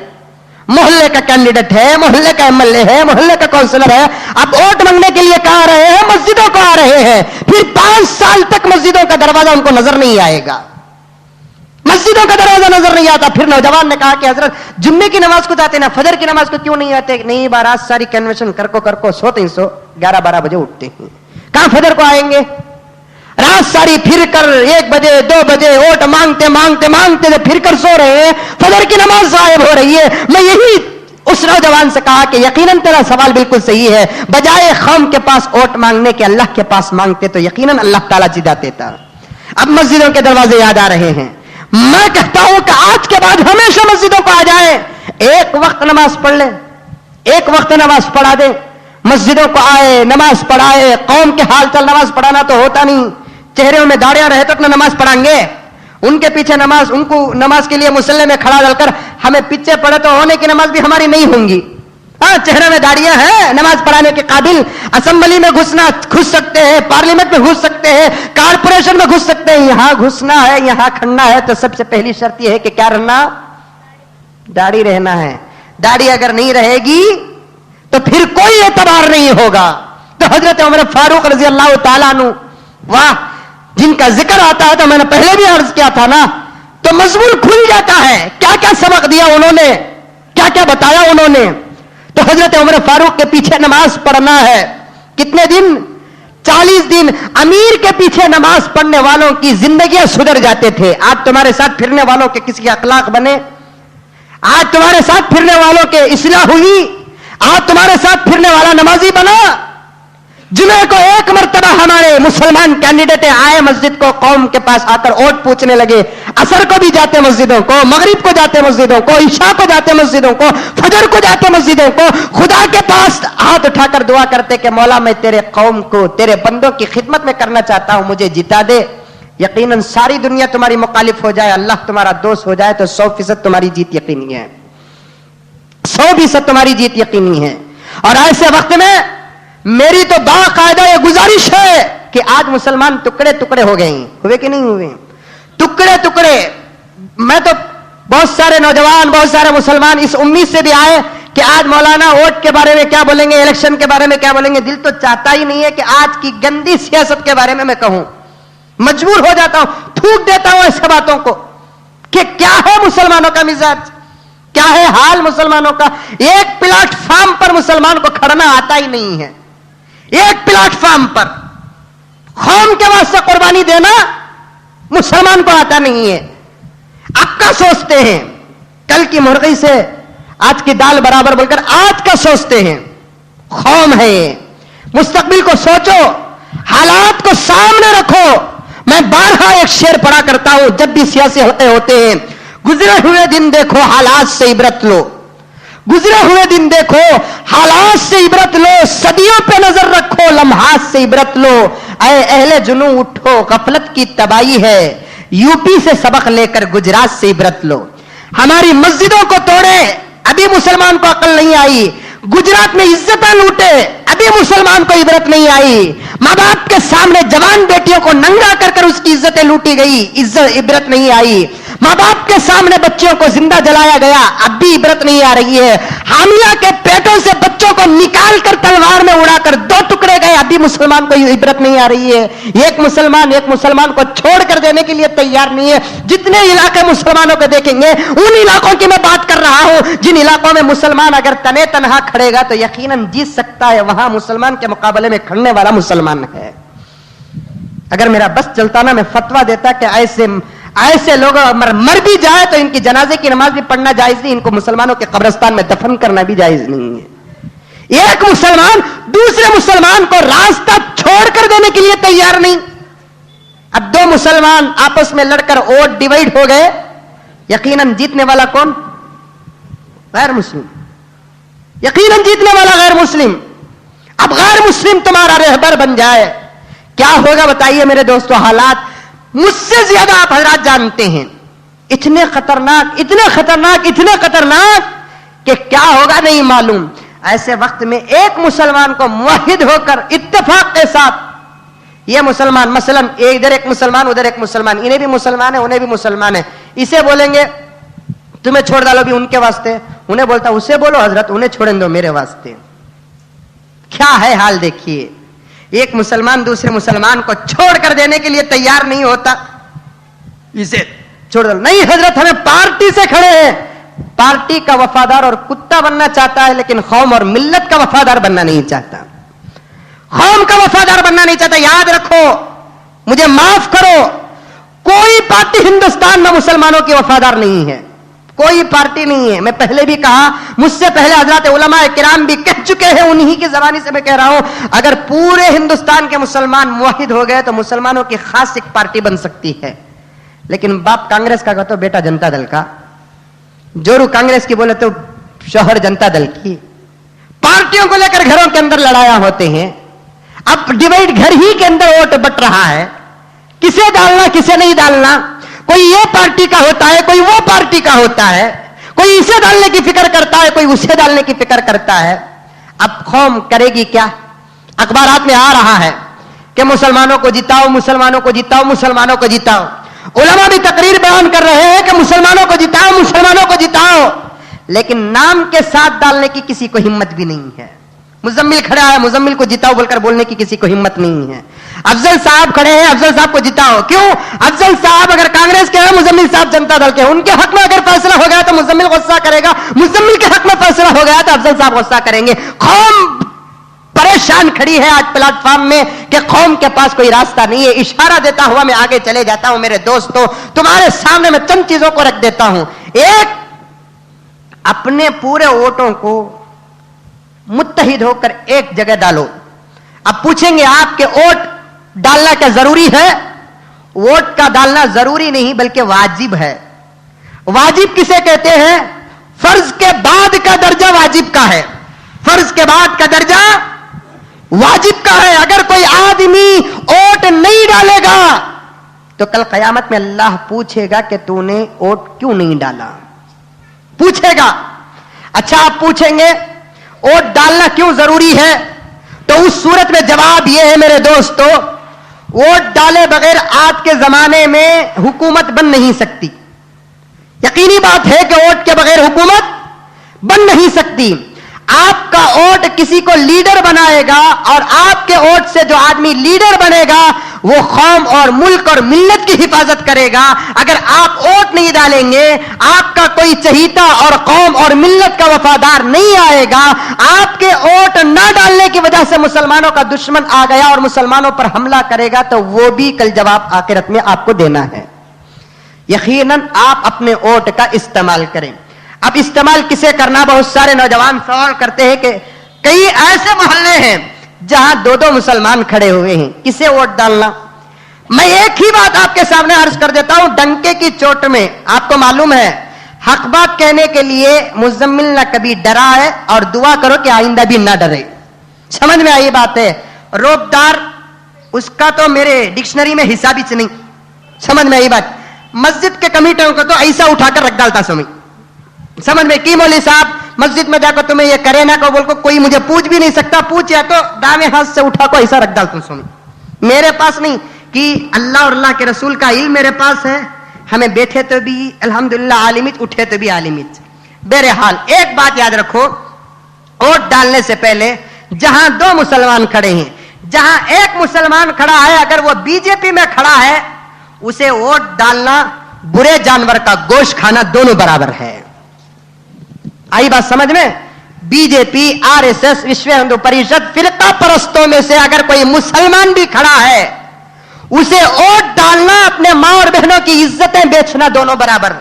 محلے کا کینڈیڈیٹ ہے, محلے کا ایم ایل اے ہے, محلے کا کونسلر ہے. اب ووٹ مانگنے کے لیے کہاں رہے ہیں؟ مسجدوں کو آ رہے ہیں. پھر 5 سال تک مسجدوں کا دروازہ ان کو نظر نہیں آئے گا, مسجدوں کا دروازہ نظر نہیں آتا. پھر نوجوان نے کہا کہ حضرت جمعے کی نماز کو جاتے نا, فجر کی نماز کو کیوں نہیں آتے؟ نہیں, رات ساری کنونشن کر کو سوتے 11-12 بجے اٹھتے ہیں, کہاں فجر کو آئیں گے؟ رات ساری پھر کر 1 بجے 2 بجے ووٹ مانگتے مانگتے مانگتے پھر کر سو رہے ہیں, فجر کی نماز غائب ہو رہی ہے. میں یہی اس نوجوان سے کہا کہ یقیناً تیرا سوال بالکل صحیح ہے. بجائے قوم کے پاس ووٹ مانگنے کے اللہ کے پاس مانگتے تو یقیناً اللہ تعالیٰ جدا دیتا. اب مسجدوں کے دروازے یاد آ رہے ہیں. میں کہتا ہوں کہ آج کے بعد ہمیشہ مسجدوں کو آ جائیں, ایک وقت نماز پڑھ لیں, ایک وقت نماز پڑھا دیں. مسجدوں کو آئے, نماز پڑھائے. قوم کے حال چل نماز پڑھانا تو ہوتا نہیں, چہروں میں داڑیاں رہے تو اپنا نماز پڑھائیں گے. ان کے پیچھے نماز, ان کو نماز کے لیے مسلح میں کھڑا ڈال کر ہمیں پیچھے پڑے تو ہونے کی نماز بھی ہماری نہیں ہوں گی. ہاں, چہرے میں داڑیاں ہیں, نماز پڑھانے کے قابل. اسمبلی میں گھس سکتے ہیں, پارلیمنٹ میں گھس سکتے ہیں, کارپوریشن میں گھس سکتے ہیں. یہاں گھسنا ہے, یہاں کھڑنا ہے تو سب سے پہلی شرط یہ ہے کہ کیا رہنا؟ داڑھی رہنا ہے. داڑھی اگر نہیں رہے گی تو پھر کوئی اعتبار نہیں ہوگا. تو حضرت عمر فاروق رضی اللہ تعالیٰ عنہ, واہ, جن کا ذکر آتا ہے تو میں نے پہلے بھی عرض کیا تھا نا, تو مضمون کھل جاتا ہے. کیا کیا سبق دیا انہوں نے, کیا کیا بتایا انہوں نے. تو حضرت عمر فاروق کے پیچھے نماز پڑھنا ہے. کتنے دن؟ 40 دن. امیر کے پیچھے نماز پڑھنے والوں کی زندگیاں سدھر جاتے تھے. آج تمہارے ساتھ پھرنے والوں کے کسی کے اخلاق بنے, آج تمہارے ساتھ پھرنے والوں کے اصلاح ہوئی, آج تمہارے ساتھ پھرنے والا نمازی بنا. जुमे को एक मर्तबा हमारे मुसलमान कैंडिडेट आए मस्जिद को, कौम के पास आकर वोट पूछने लगे। असर को भी जाते मस्जिदों को, मगरिब को जाते मस्जिदों को, ईशा को जाते मस्जिदों को, फजर को जाते मस्जिदों को, खुदा के पास हाथ उठाकर दुआ करते कि मौला मैं तेरे कौम को, तेरे बंदों की खिदमत में करना चाहता हूं, मुझे जिता दे। यकीनन सारी दुनिया तुम्हारी मुखालिफ हो जाए, अल्लाह तुम्हारा दोस्त हो जाए तो 100% तुम्हारी जीत यकीनी है, 100% तुम्हारी जीत यकीनी है। और ऐसे वक्त में मेरी तो बाकायदा ये गुजारिश है कि आज मुसलमान टुकड़े टुकड़े हो गए हैं, हुए कि नहीं हुए? टुकड़े टुकड़े। मैं तो बहुत सारे नौजवान, बहुत सारे मुसलमान इस उम्मीद से भी आए कि आज मौलाना वोट के बारे में क्या बोलेंगे, इलेक्शन के बारे में क्या बोलेंगे। दिल तो चाहता ही नहीं है कि आज की गंदी सियासत के बारे में मैं कहूं, मजबूर हो जाता हूं, थूक देता हूं ऐसे बातों को कि क्या है मुसलमानों का मिजाज, क्या है हाल मुसलमानों का। एक प्लेटफॉर्म पर मुसलमान को खड़ना आता ही नहीं है, एक प्लेटफॉर्म पर कौम के वास्ते कुर्बानी देना मुसलमान को आता नहीं है। आपका सोचते हैं कल की मुर्गी से आज की दाल बराबर बोलकर आज का सोचते हैं। कौम है ये, मुस्तकबिल को सोचो, हालात को सामने रखो। मैं बारहा एक शेर पढ़ा करता हूं जब भी सियासी हल्के होते हैं, गुजरे हुए दिन देखो हालात से इबरत लो, गुजरे हुए दिन देखो हालात से इबरत लो, सदियों पे नजर रखो लम्हात से इबरत लो। ऐ अहले जुनू उठो गफलत की तबाही है, यूपी से सबक लेकर गुजरात से इबरत लो। हमारी मस्जिदों को तोड़े अभी मुसलमान को अकल नहीं आई, गुजरात में इज्जतें लूटे अभी मुसलमान को इबरत नहीं आई, मां बाप के सामने जवान बेटियों को नंगा कर उसकी इज्जतें लूटी गई, इज्जत इबरत नहीं आई, मां बाप के सामने बच्चियों को जिंदा जलाया गया अब भी इबरत नहीं आ रही है, हामिया के पेटों से बच्चों को निकाल कर तलवार में उड़ाकर 2 टुकड़े गए अभी मुसलमान को इबरत नहीं आ रही है। एक मुसलमान को छोड़ कर देने के लिए तैयार नहीं है। जितने इलाके मुसलमानों को देखेंगे उन इलाकों की मैं बात कर रहा हूं जिन इलाकों में मुसलमान अगर तने तनहा खड़ेगा तो यकीनन जीत सकता है, वहां मुसलमान के मुकाबले में खड़ने वाला मुसलमान है। अगर मेरा बस चलता ना मैं फतवा देता कि ऐसे लोग मर भी जाए तो इनकी जनाजे की नमाज भी पढ़ना जायज नहीं, इनको मुसलमानों के कब्रिस्तान में दफन करना भी जायज नहीं है। एक मुसलमान दूसरे मुसलमान को रास्ता छोड़कर देने के लिए तैयार नहीं। अब 2 मुसलमान आपस में लड़कर वोट डिवाइड हो गए, यकीनन जीतने वाला कौन? गैर मुस्लिम, यकीनन जीतने वाला गैर मुस्लिम। अब गैर मुस्लिम तुम्हारा रहबर बन जाए, क्या होगा बताइए मेरे दोस्तों। हालात मुझसे ज्यादा आप हजरात जानते हैं, इतने खतरनाक, इतने खतरनाक, इतने खतरनाक कि क्या होगा नहीं मालूम। ऐसे वक्त में एक मुसलमान को मुवहिद होकर इत्तेफाक के साथ ये मुसलमान, मसलन इधर एक मुसलमान उधर एक मुसलमान, इन्हें भी मुसलमान है उन्हें भी मुसलमान है, इसे बोलेंगे तुम्हें छोड़ डालो भी उनके वास्ते, उन्हें बोलता उसे बोलो हजरत उन्हें छोड़ने दो मेरे वास्ते। क्या है हाल देखिए, एक मुसलमान दूसरे मुसलमान को छोड़कर देने के लिए तैयार नहीं होता, इसे छोड़ दो। नहीं हजरत हमें पार्टी से खड़े हैं, पार्टी का वफादार और कुत्ता बनना चाहता है लेकिन कौम और मिल्लत का वफादार बनना नहीं चाहता, कौम का वफादार बनना नहीं चाहता। याद रखो, मुझे माफ करो, कोई पार्टी हिंदुस्तान में मुसलमानों की वफादार नहीं है, कोई पार्टी नहीं है। मैं पहले भी कहा, मुझसे पहले हजरत उलमा किराम भी कह चुके हैं, उन्हीं की जबानी से मैं कह रहा हूं, अगर पूरे हिंदुस्तान के मुसलमान मुवाहिद हो गए तो मुसलमानों की खास एक पार्टी बन सकती है। लेकिन बाप कांग्रेस का कहते बेटा जनता दल का, जोरू कांग्रेस की बोले तो शोहर जनता दल की। पार्टियों को लेकर घरों के अंदर लड़ाया होते हैं, अब डिवाइड घर ही के अंदर वोट बट रहा है, किसे डालना किसे नहीं डालना। कोई ये पार्टी का होता है, कोई वो पार्टी का होता है, कोई इसे डालने की फिक्र करता है, कोई उसे डालने की फिक्र करता है। अब कौम करेगी क्या? अखबारात में आ रहा है कि मुसलमानों को जिताओ, मुसलमानों को जिताओ, मुसलमानों को जिताओ। उलमा भी तकरीर बयान कर रहे हैं कि मुसलमानों को जिताओ, मुसलमानों को जिताओ, लेकिन नाम के साथ डालने की किसी को हिम्मत भी नहीं है। मुजम्मिल खड़ा है, मुजम्मिल को जिताओ बोलकर बोलने की किसी को हिम्मत नहीं है। अफजल साहब खड़े हैं, अफजल साहब को जिताओ। क्यों? अफजल साहब अगर कांग्रेस के हैं, मुजम्मिल साहब जनता दल के हैं, उनके हक में अगर फैसला हो गया तो मुजम्मिल गुस्सा करेगा, मुजम्मिल के हक में फैसला हो गया तो अफजल साहब गुस्सा करेंगे। कौम परेशान खड़ी है आज प्लेटफॉर्म में कि कौम के पास कोई रास्ता नहीं है। इशारा देता हुआ मैं आगे चले जाता हूं मेरे दोस्तों, तुम्हारे सामने मैं चंद चीजों को रख देता हूं। एक, अपने पूरे वोटों को मुत्तहिद होकर एक जगह डालो। अब पूछेंगे आपके वोट डालना क्या जरूरी है? वोट का डालना जरूरी नहीं बल्कि वाजिब है। वाजिब किसे कहते हैं? फर्ज के बाद का दर्जा वाजिब का है। फर्ज के बाद का दर्जा वाजिब का है। अगर कोई आदमी वोट नहीं डालेगा तो कल कयामत में अल्लाह पूछेगा कि तूने वोट क्यों नहीं डाला, पूछेगा। अच्छा, आप पूछेंगे वोट डालना क्यों जरूरी है, तो उस सूरत में जवाब यह है मेरे दोस्तों, वोट डाले बगैर आज के जमाने में हुकूमत बन नहीं सकती। यकीनी बात है कि वोट के बगैर हुकूमत बन नहीं सकती। आपका वोट किसी को लीडर बनाएगा और आपके वोट से जो आदमी लीडर बनेगा वो कौम और मुल्क और मिल्लत की हिफाजत करेगा। अगर आप वोट नहीं डालेंगे, आपका कोई चहीता और कौम और मिल्लत का वफादार नहीं आएगा, आपके वोट न डालने की वजह से मुसलमानों का दुश्मन आ गया और मुसलमानों पर हमला करेगा, तो वो भी कल जवाब आखिरत में आपको देना है। यकीनन आप अपने वोट का इस्तेमाल करें। अब इस्तेमाल किसे करना, बहुत सारे नौजवान सवाल करते हैं कि कई ऐसे मोहल्ले हैं जहां दो दो मुसलमान खड़े हुए हैं, किसे वोट डालना? मैं एक ही बात आपके सामने अर्ज कर देता हूं, डंके की चोट में। आपको मालूम है, हक बात कहने के लिए मुजम्मिल ना कभी डरा है, और दुआ करो कि आइंदा भी ना डरे। समझ में आई बात है? रोबदार, उसका तो मेरे डिक्शनरी में हिसाब ही नहीं। समझ में आई बात? मस्जिद के कमिटियों को तो ऐसा उठाकर रख डालता स्वामी। समझ में की मौलवी साहब, मस्जिद में जाकर तुम्हें ये करे ना को बोल को कोई मुझे पूछ भी नहीं सकता, पूछ या तो दावे हाथ से उठा को ऐसा रख डालता हूं स्वामी। मेरे पास नहीं कि अल्लाह और अल्लाह के रसूल का इल्म मेरे पास है, हमें बैठे तो भी अल्हम्दुलिल्लाह आलिमित, उठे तो भी आलिमित। बहरहाल एक बात याद रखो, वोट डालने से पहले जहां दो मुसलमान खड़े हैं, जहां एक मुसलमान खड़ा है, अगर वो बीजेपी में खड़ा है, उसे वोट डालना बुरे जानवर का गोश्त खाना दोनों बराबर है। आई बात समझ में? बीजेपी, आरएसएस, विश्व हिंदू परिषद, फिरका परस्तों में से अगर कोई मुसलमान भी खड़ा है, उसे वोट डालना अपने मां और बहनों की इज्जतें बेचना दोनों बराबर।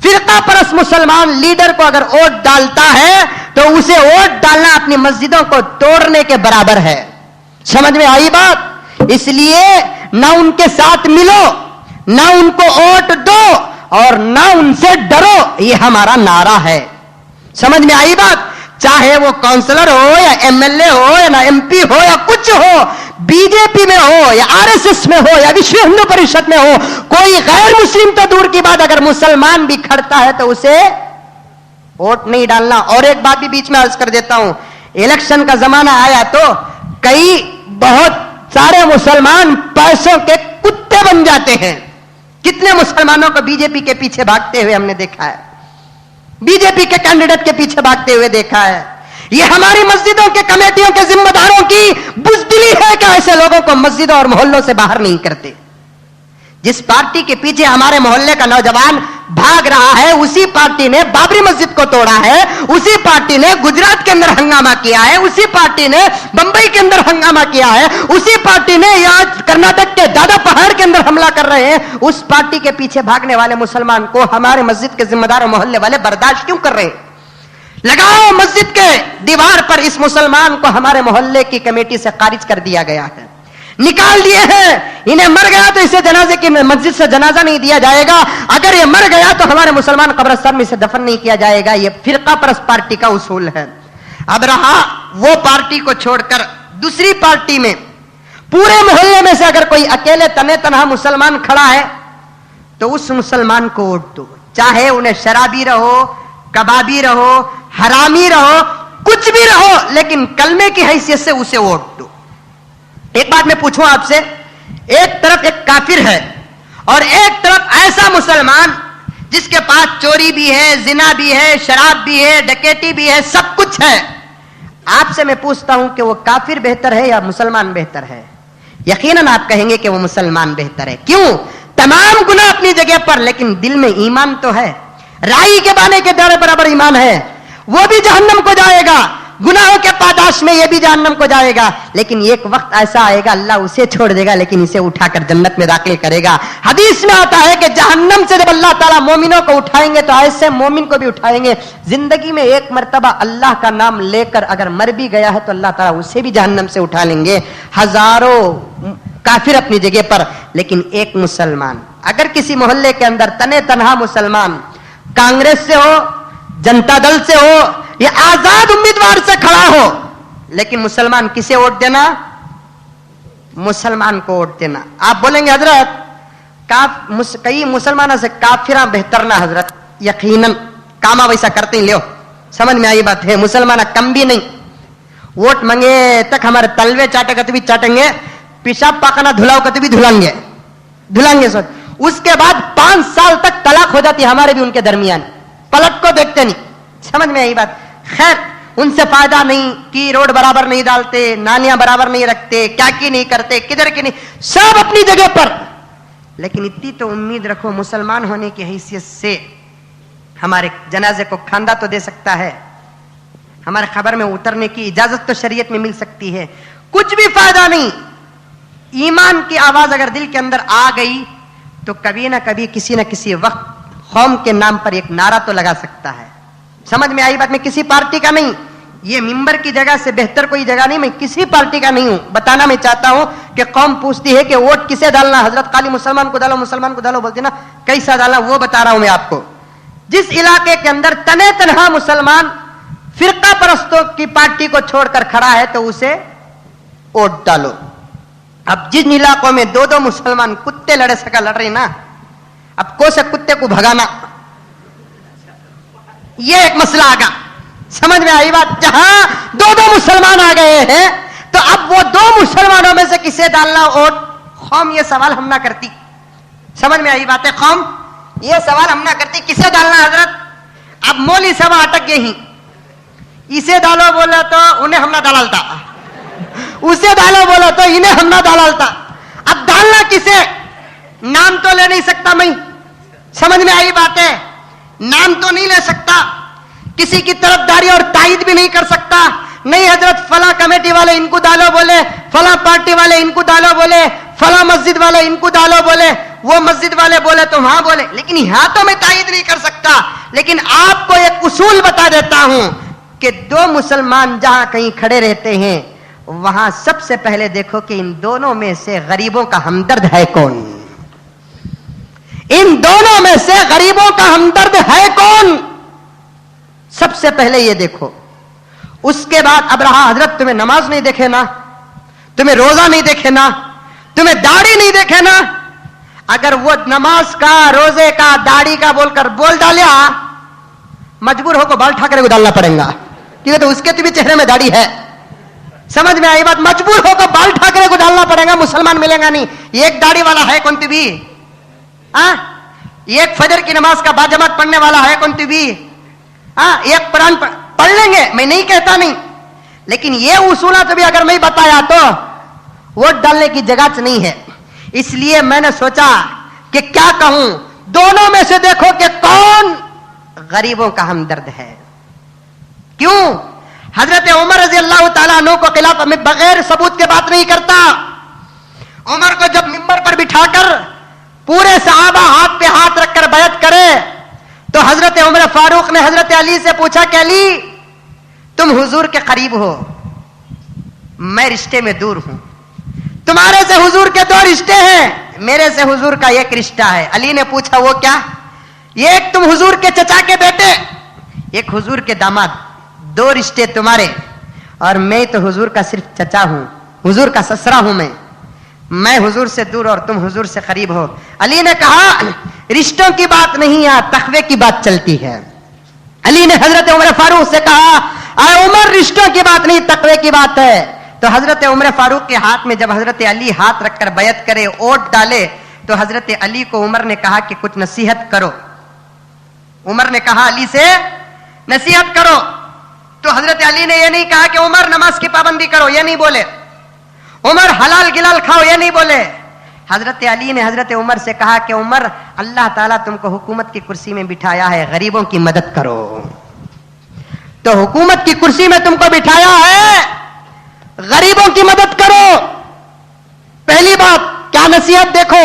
फिरका परस्त मुसलमान लीडर को अगर वोट डालता है तो उसे वोट डालना अपनी मस्जिदों को तोड़ने के बराबर है। समझ में आई बात? इसलिए ना उनके साथ मिलो, ना उनको वोट दो और ना उनसे डरो, ये हमारा नारा है। समझ में आई बात? चाहे वो काउंसलर हो या एमएलए हो या ना एमपी हो या कुछ हो, बीजेपी में हो या आरएसएस में हो या विश्व हिंदू परिषद में हो, कोई गैर मुस्लिम तो दूर की बात, अगर मुसलमान भी खड़ता है तो उसे वोट नहीं डालना। और एक बात भी बीच में अर्ज कर देता हूं, इलेक्शन का जमाना आया तो कई बहुत सारे मुसलमान पैसों के कुत्ते बन जाते हैं। कितने मुसलमानों को बीजेपी के पीछे भागते हुए हमने देखा है, बीजेपी के कैंडिडेट के पीछे भागते हुए देखा है। ये हमारी मस्जिदों के कमेटियों के जिम्मेदारों की बुज़दिली है कि ऐसे लोगों को मस्जिदों और मोहल्लों से बाहर नहीं करते। जिस पार्टी के पीछे हमारे मोहल्ले का नौजवान भाग रहा है, उसी पार्टी ने बाबरी मस्जिद को तोड़ा है, उसी पार्टी ने गुजरात के अंदर हंगामा किया है, उसी पार्टी ने बंबई के अंदर हंगामा किया है, उसी पार्टी ने आज कर्नाटक के दादा पहाड़ के अंदर हमला कर रहे हैं। उस पार्टी के पीछे भागने वाले मुसलमान को हमारे मस्जिद के जिम्मेदार और मोहल्ले वाले बर्दाश्त क्यों कर रहे हैं? लगाओ मस्जिद के दीवार पर, इस मुसलमान को हमारे मोहल्ले की कमेटी से खारिज कर दिया गया है, निकाल दिए हैं। इन्हें मर गया तो इसे जनाजे की मस्जिद से जनाजा नहीं दिया जाएगा, अगर ये मर गया तो हमारे मुसलमान कब्रिस्तान में इसे दफन नहीं किया जाएगा। ये फिरका परस्त पार्टी का उसूल है। अब रहा वो पार्टी को छोड़कर दूसरी पार्टी में, पूरे मोहल्ले में से अगर कोई अकेले तने तनहा मुसलमान खड़ा है तो उस मुसलमान को वोट दो, चाहे उन्हें शराबी रहो, कबाबी रहो, हरामी रहो, कुछ भी रहो, लेकिन कलमे की हैसियत से उसे वोट दो। एक बात मैं पूछूं आपसे, एक तरफ एक काफिर है और एक तरफ ऐसा मुसलमान जिसके पास चोरी भी है, जिना भी है, शराब भी है, डकैती भी है, सब कुछ है। आपसे मैं पूछता हूं कि वो काफिर बेहतर है या मुसलमान बेहतर है? यकीनन आप कहेंगे कि वो मुसलमान बेहतर है। क्यों? तमाम गुनाह अपनी जगह पर, लेकिन दिल में ईमान तो है। राई के बाने के दाने बराबर ईमान है। वो भी जहन्नम को जाएगा, गुनाहों के पादाश में ये भी जहन्नम को जाएगा, लेकिन एक वक्त ऐसा आएगा अल्लाह उसे छोड़ देगा लेकिन इसे उठाकर जन्नत में दाखिल करेगा। हदीस में आता है कि जहन्नम से जब अल्लाह ताला मोमिनों को उठाएंगे तो ऐसे मोमिन को भी उठाएंगे, जिंदगी में एक मर्तबा अल्लाह का नाम लेकर अगर मर भी गया है तो अल्लाह ताला उसे भी जहन्नम से उठा लेंगे। हजारों काफिर अपनी जगह पर, लेकिन एक मुसलमान, अगर किसी मोहल्ले के अंदर तने तनहा मुसलमान कांग्रेस से हो, जनता दल से हो या आजाद उम्मीदवार से खड़ा हो, लेकिन मुसलमान किसे वोट देना? मुसलमान को वोट देना। आप बोलेंगे हजरत कई मुसलमानों से काफिरा बेहतर ना हजरत, यकीनन कामा वैसा करते ही, लियो समझ में आई बात है, मुसलमान कम भी नहीं, वोट मांगे तक हमारे तलवे चाटे कत भी चाटेंगे, पेशाब पाखाना धुलाओ कत भी धुलाएंगे सोच। उसके बाद 5 साल तक तलाक हो जाती है हमारे भी उनके दरमियान, पलट को देखते नहीं। समझ में आई बात? खैर, उनसे फायदा नहीं कि रोड बराबर नहीं डालते, नालियां बराबर नहीं रखते, क्या की नहीं करते, किधर की नहीं, सब अपनी जगह पर, लेकिन इतनी तो उम्मीद रखो मुसलमान होने की हैसियत से हमारे जनाजे को खांदा तो दे सकता है, हमारे खबर में उतरने की इजाजत तो शरीयत में मिल सकती है, कुछ भी फायदा नहीं। ईमान की आवाज अगर दिल के अंदर आ गई तो कभी ना कभी किसी ना किसी वक्त कौम के नाम पर एक नारा तो लगा सकता है। समझ में आई बात? मैं किसी पार्टी का नहीं, ये मिंबर की जगह से बेहतर कोई जगह नहीं, मैं किसी पार्टी का नहीं हूं। बताना मैं चाहता हूं कि कौम पूछती है कि वोट किसे डालना, हजरत खाली मुसलमान को डालो, मुसलमान को डालो बोलती ना, कैसा डालना वो बता रहा हूं मैं आपको। जिस इलाके के अंदर तने तनहा मुसलमान फिरका परस्तों की पार्टी को छोड़कर खड़ा है तो उसे वोट डालो। अब जिन इलाकों में 2-2 मुसलमान कुत्ते लड़ रहे ना, अब को से कुत्ते को भगाना, ये एक मसला आगा। समझ में आई बात? जहां 2-2 मुसलमान आ गए हैं तो अब वो 2 मुसलमानों में से किसे डालना वोट, कौम ये सवाल हम ना करती। समझ में आई बात है? कौम ये सवाल हम ना करती किसे डालना हजरत। अब मौली सभा अटक गई ही, इसे डालो बोला तो उन्हें हम ना डालता, उसे डालो बोला तो इन्हें हम ना डालता। अब डालना किसे, नाम तो ले नहीं सकता मैं। समझ में आई बात है? नाम तो नहीं ले सकता, किसी की तरफदारी और तायद भी नहीं कर सकता। नहीं हजरत फला कमेटी वाले इनको डालो बोले, फला पार्टी वाले इनको डालो बोले, फला मस्जिद वाले इनको डालो बोले, वो मस्जिद वाले बोले तो वहां बोले, लेकिन यहां तो मैं तायद नहीं कर सकता। लेकिन आपको एक उसूल बता देता हूं कि 2 मुसलमान जहां कहीं खड़े रहते हैं वहां सबसे पहले देखो कि इन दोनों में से गरीबों का हमदर्द है कौन, इन दोनों में से गरीबों का हमदर्द है कौन, सबसे पहले ये देखो। उसके बाद अब रहा हजरत तुम्हें नमाज नहीं देखे ना, तुम्हें रोजा नहीं देखे ना, तुम्हें दाढ़ी नहीं देखे ना, अगर वो नमाज का, रोजे का, दाढ़ी का बोलकर बोल डालिया, मजबूर होकर बाल ठाकरे को डालना पड़ेगा, क्योंकि तो उसके तो भी चेहरे में दाढ़ी है। समझ में आई बात? मजबूर होकर बाल ठाकरे को डालना पड़ेगा, मुसलमान मिलेगा नहीं। एक दाढ़ी वाला है कौन तू भी, एक फजर की नमाज का बाजमात पढ़ने वाला है कौन तू भी, एक कुरान पढ़ लेंगे, मैं नहीं कहता नहीं, लेकिन ये उसूला तो भी अगर मैं बताया तो वोट डालने की जगह नहीं है। इसलिए मैंने सोचा कि क्या कहूं, दोनों में से देखो कि कौन गरीबों का हमदर्द है। क्यों? हजरत उमर रजी अल्लाह ताला अन्हु को खिलाफ में बगैर सबूत के बात नहीं करता। उमर को जब मिंबर पर बिठाकर पूरे सहाबा हाथ पे हाथ रखकर बैत करे तो हजरत उमर फारूक ने हजरत अली से पूछा कि अली तुम हुजूर के करीब हो, मैं रिश्ते में दूर हूं, तुम्हारे से हुजूर के 2 रिश्ते हैं, मेरे से हुजूर का 1 रिश्ता है। अली ने पूछा वो क्या? एक तुम हुजूर के चचा के बेटे, एक हुजूर के दामाद, 2 रिश्ते तुम्हारे, और मैं तो हुजूर का सिर्फ चचा हूं, हुजूर का ससरा हूं मैं हुजूर से दूर और तुम हुजूर से करीब हो। अली ने कहा रिश्तों की बात नहीं, यहां तकवे की बात चलती है। अली ने हजरत उमर फारूक से कहा अरे उमर रिश्तों की बात नहीं, तकवे की बात है। तो हजरत उमर फारूक के हाथ में जब हजरत अली हाथ रखकर बैत करे, वोट डाले, तो हजरत अली को उमर ने कहा कि कुछ नसीहत करो। उमर ने कहा अली से नसीहत करो, तो हजरत अली ने यह नहीं कहा कि उमर नमाज की पाबंदी करो, यह नहीं बोले, उमर हलाल गिलाल खाओ, यह नहीं बोले। हजरत अली ने हजरत उमर से कहा कि उमर अल्लाह ताला तुमको हुकूमत की कुर्सी में बिठाया है, गरीबों की मदद करो। तो हुकूमत की कुर्सी में तुमको बिठाया है, गरीबों की मदद करो। पहली बात, क्या नसीहत देखो,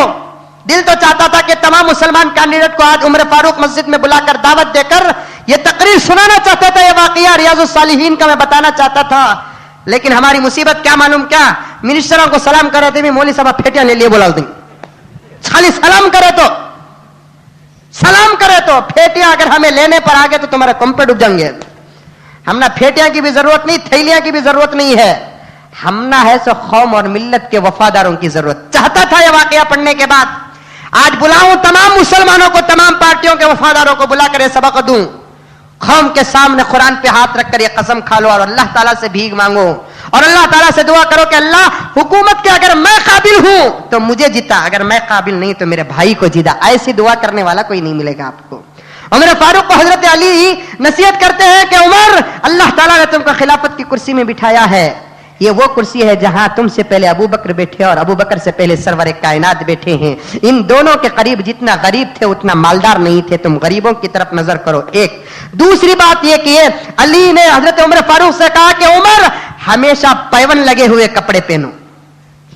दिल तो चाहता था कि तमाम मुसलमान कैंडिडेट को आज उमर फारूक मस्जिद में बुलाकर दावत देकर यह तकरीर सुनाना चाहता था, यह वाकया रियाजुस सालिहीन का मैं बताना चाहता था, लेकिन हमारी मुसीबत क्या मालूम क्या, मिनिस्टरों को सलाम करे थे, मोली साहब फेटियां ले लिए बुला दें, खाली सलाम करे तो फेटियां अगर हमें लेने पर आ गए तो तुम्हारे कम पे डूब जाएंगे। हमने फेटियां की भी जरूरत नहीं, थैलियां की भी जरूरत नहीं है, हमना है सो कौम और मिल्लत के वफादारों की जरूरत। चाहता था यह वाकया पढ़ने के बाद आज बुलाऊं तमाम मुसलमानों को, तमाम पार्टियों के वफादारों को बुलाकर यह सबक दूं, कौम के सामने कुरान पे हाथ रखकर यह कसम खा लो और अल्लाह ताला से भीख मांगो और अल्लाह ताला से दुआ करो कि अल्लाह हुकूमत के अगर मैं काबिल हूं तो मुझे जीता, अगर मैं काबिल नहीं तो मेरे भाई को जीता। ऐसी दुआ करने वाला कोई नहीं मिलेगा आपको। उमर फारूक को हजरत अली नसीहत करते हैं कि उमर, अल्लाह ताला ने तुमको खिलाफत की कुर्सी में बिठाया है, ये वो कुर्सी है जहां तुमसे पहले अबू बकर बैठे और अबू बकर से पहले सरवर कायनात बैठे हैं। इन दोनों के करीब जितना गरीब थे उतना मालदार नहीं थे, तुम गरीबों की तरफ नजर करो। एक दूसरी बात यह कि अली ने हजरत उमर फारूक से कहा कि उमर, हमेशा पैवन लगे हुए कपड़े पहनो,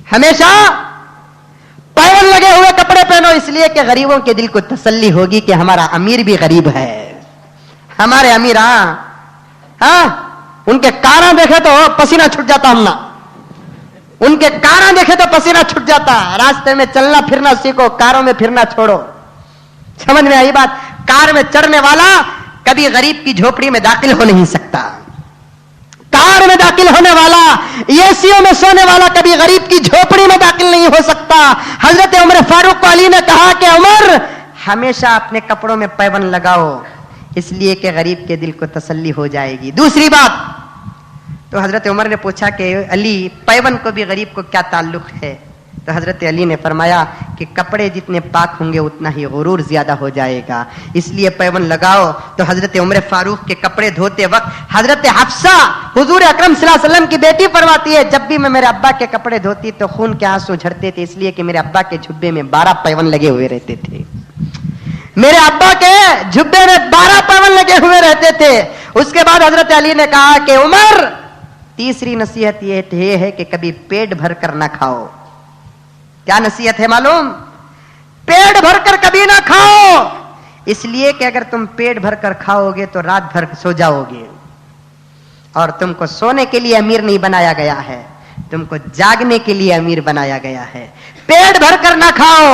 हमेशा पैवन लगे हुए कपड़े पहनो, इसलिए कि गरीबों के दिल को तसल्ली होगी कि हमारा अमीर भी गरीब है। हमारे अमीर उनके कारा देखे तो पसीना छूट जाता, हमना उनके कारा देखे तो पसीना छूट जाता। रास्ते में चलना फिरना सीखो, कारों में फिरना छोड़ो। समझ में आई बात? कार में चढ़ने वाला कभी गरीब की झोपड़ी में दाखिल हो नहीं सकता, कार में दाखिल होने वाला, एसीओ में सोने वाला कभी गरीब की झोपड़ी में दाखिल नहीं हो सकता। हजरत उमर फारूक को अली ने कहा कि उमर, हमेशा अपने कपड़ों में पैबंद लगाओ, इसलिए कि गरीब के दिल को तसल्ली हो जाएगी। दूसरी बात, तो हजरत उमर ने पूछा कि अली, पैबंद को भी गरीब को क्या ताल्लुक है? तो हजरत अली ने फरमाया कि कपड़े जितने पाक होंगे उतना ही गुरूर ज्यादा हो जाएगा, इसलिए पैबंद लगाओ। तो हजरत उमर फारूक के कपड़े धोते वक्त हजरत हफ्सा हुजूर अकरम सल्लल्लाहु अलैहि वसल्लम की बेटी फरमाती है, जब भी मैं मेरे अब्बा के कपड़े धोती तो खून के आंसू झड़ते थे, इसलिए कि मेरे अब्बा के जुब्बे में 12 पैबंद लगे हुए रहते थे, मेरे अब्बा के जुब्बे में 12 पैबंद लगे हुए रहते थे। उसके बाद हजरत अली ने कहा कि उमर, तीसरी नसीहत यह है कि कभी पेट भर कर ना खाओ। क्या नसीहत है मालूम? पेट भरकर कभी ना खाओ, इसलिए कि अगर तुम पेट भरकर खाओगे तो रात भर सो जाओगे, और तुमको सोने के लिए अमीर नहीं बनाया गया है, तुमको जागने के लिए अमीर बनाया गया है। पेट भरकर ना खाओ।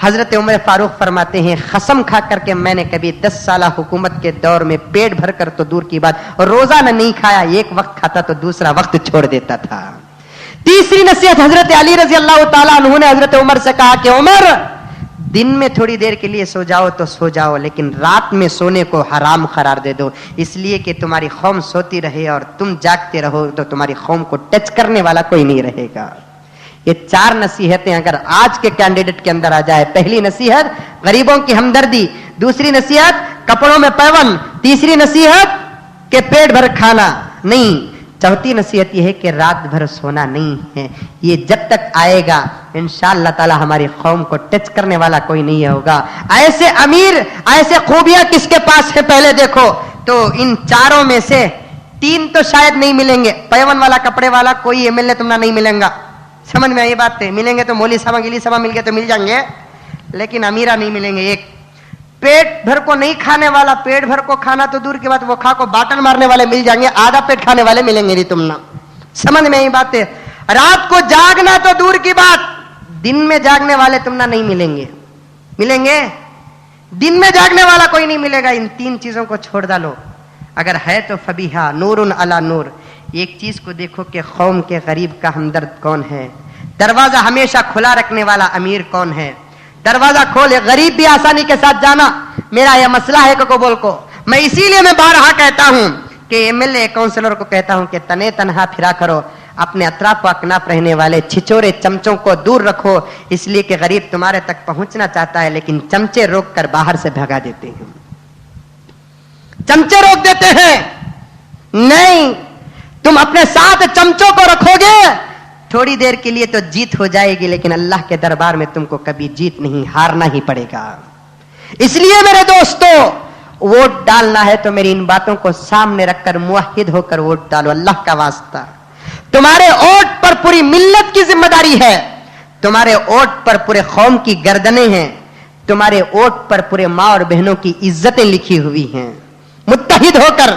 हजरत उमर फारूक फरमाते हैं, कसम खा करके मैंने कभी 10 साल हुकूमत के दौर में पेट भरकर तो दूर की बात, रोजाना नहीं खाया, एक वक्त खाता तो दूसरा वक्त छोड़ देता था। तीसरी नसीहत हजरत अली रजी अल्लाह ताला अन्हु ने हजरत उमर से कहा कि उमर, दिन में थोड़ी देर के लिए सो जाओ तो सो जाओ, लेकिन रात में सोने को हराम करार दे दो, इसलिए कि तुम्हारी कौम सोती रहे और तुम जागते रहो तो तुम्हारी कौम को टच करने वाला कोई नहीं रहेगा। ये 4 नसीहतें अगर आज के कैंडिडेट के अंदर आ जाए, पहली नसीहत गरीबों की हमदर्दी, दूसरी नसीहत कपड़ों में पैबंद, तीसरी नसीहत के पेट भर खाना नहीं, चौथी नसीहत यह है कि रात भर सोना नहीं है। ये जब तक आएगा इंशाअल्लाह ताला हमारी कौम को टच करने वाला कोई नहीं होगा। ऐसे अमीर, ऐसे खूबियां किसके पास है पहले देखो। तो इन 4 में से 3 तो शायद नहीं मिलेंगे। पैबंद वाला, कपड़े वाला कोई एमएलए तुमने नहीं मिलेगा, समझ में आई बात है? मिलेंगे तो मौली साहब गिली साहब मिल गए तो मिल जाएंगे, लेकिन अमीरा नहीं मिलेंगे। एक पेट भर को नहीं खाने वाला, पेट भर को खाना तो दूर की बात, वो खा को बाटन मारने वाले मिल जाएंगे, आधा पेट खाने वाले मिलेंगे नहीं तुम ना, समझ में आई बात है? रात को जागना तो दूर की बात, दिन में जागने वाले तुम ना नहीं मिलेंगे। मिलेंगे? दिन में जागने वाला कोई नहीं मिलेगा। इन 3 चीजों को छोड़ डालो, अगर है तो फबीहा नूरुन अला नूर। एक चीज को देखो कि कौम के गरीब का हमदर्द कौन है, दरवाजा हमेशा खुला रखने वाला अमीर कौन है। दरवाजा खोले, गरीब भी आसानी के साथ जाना, मेरा यह मसला है को बोल को। मैं इसीलिए मैं बारहा कहता हूं कि एमएलए काउंसलर को कहता हूं कि तने तनहा फिरा करो, अपने अतराफ अकनाफ रहने वाले छिचोरे चमचों को दूर रखो, इसलिए कि गरीब तुम्हारे तक पहुंचना चाहता है लेकिन चमचे रोक कर बाहर से भगा देते हैं, चमचे रोक देते हैं। नहीं, तुम अपने साथ चमचों को रखोगे, थोड़ी देर के लिए तो जीत हो जाएगी, लेकिन अल्लाह के दरबार में तुमको कभी जीत नहीं, हारना ही पड़ेगा। इसलिए मेरे दोस्तों, वोट डालना है तो मेरी इन बातों को सामने रखकर मुवहिद होकर वोट डालो, अल्लाह का वास्ता। तुम्हारे वोट पर पूरी मिल्लत की जिम्मेदारी है, तुम्हारे वोट पर पूरे कौम की गर्दनें हैं, तुम्हारे वोट पर पूरे माँ और बहनों की इज्जतें लिखी हुई हैं। मुत्तहिद होकर,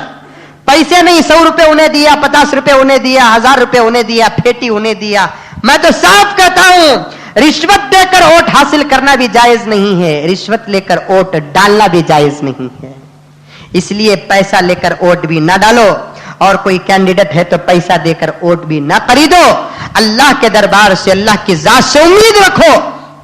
पैसे नहीं 100 रुपए उन्हें दिया, 50 रुपए उन्हें दिया, 1000 रुपए उन्हें दिया, फेटी उन्हें दिया। मैं तो साफ कहता हूं रिश्वत देकर वोट हासिल करना भी जायज नहीं है, रिश्वत लेकर वोट डालना भी जायज नहीं है। इसलिए पैसा लेकर वोट भी ना डालो, और कोई कैंडिडेट है तो पैसा देकर वोट भी ना खरीदो। अल्लाह के दरबार से, अल्लाह की जात से उम्मीद रखो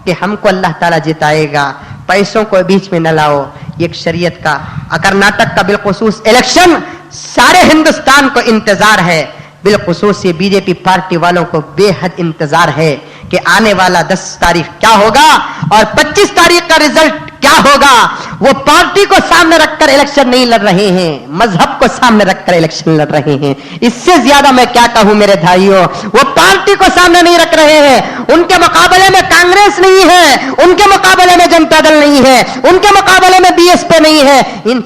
कि हमको अल्लाह ताला जिताएगा। पैसों को बीच में न लाओ। ये एक शरीयत का, कर्नाटक का बिलखुसूस इलेक्शन सारे हिंदुस्तान को इंतजार है, बिलखुसूस ये बीजेपी पार्टी वालों को बेहद इंतजार है कि आने वाला 10 तारीख क्या होगा और 25 तारीख का रिजल्ट क्या होगा। वो पार्टी को सामने रखकर इलेक्शन नहीं लड़ रहे हैं, मजहब को सामने रखकर इलेक्शन लड़ रहे हैं। इससे ज्यादा मैं क्या कहूं मेरे भाइयों, वो पार्टी को सामने नहीं रख रहे हैं। उनके मुकाबले में कांग्रेस नहीं है, उनके मुकाबले में जनता दल नहीं है, उनके मुकाबले में बीएसपी नहीं है। इन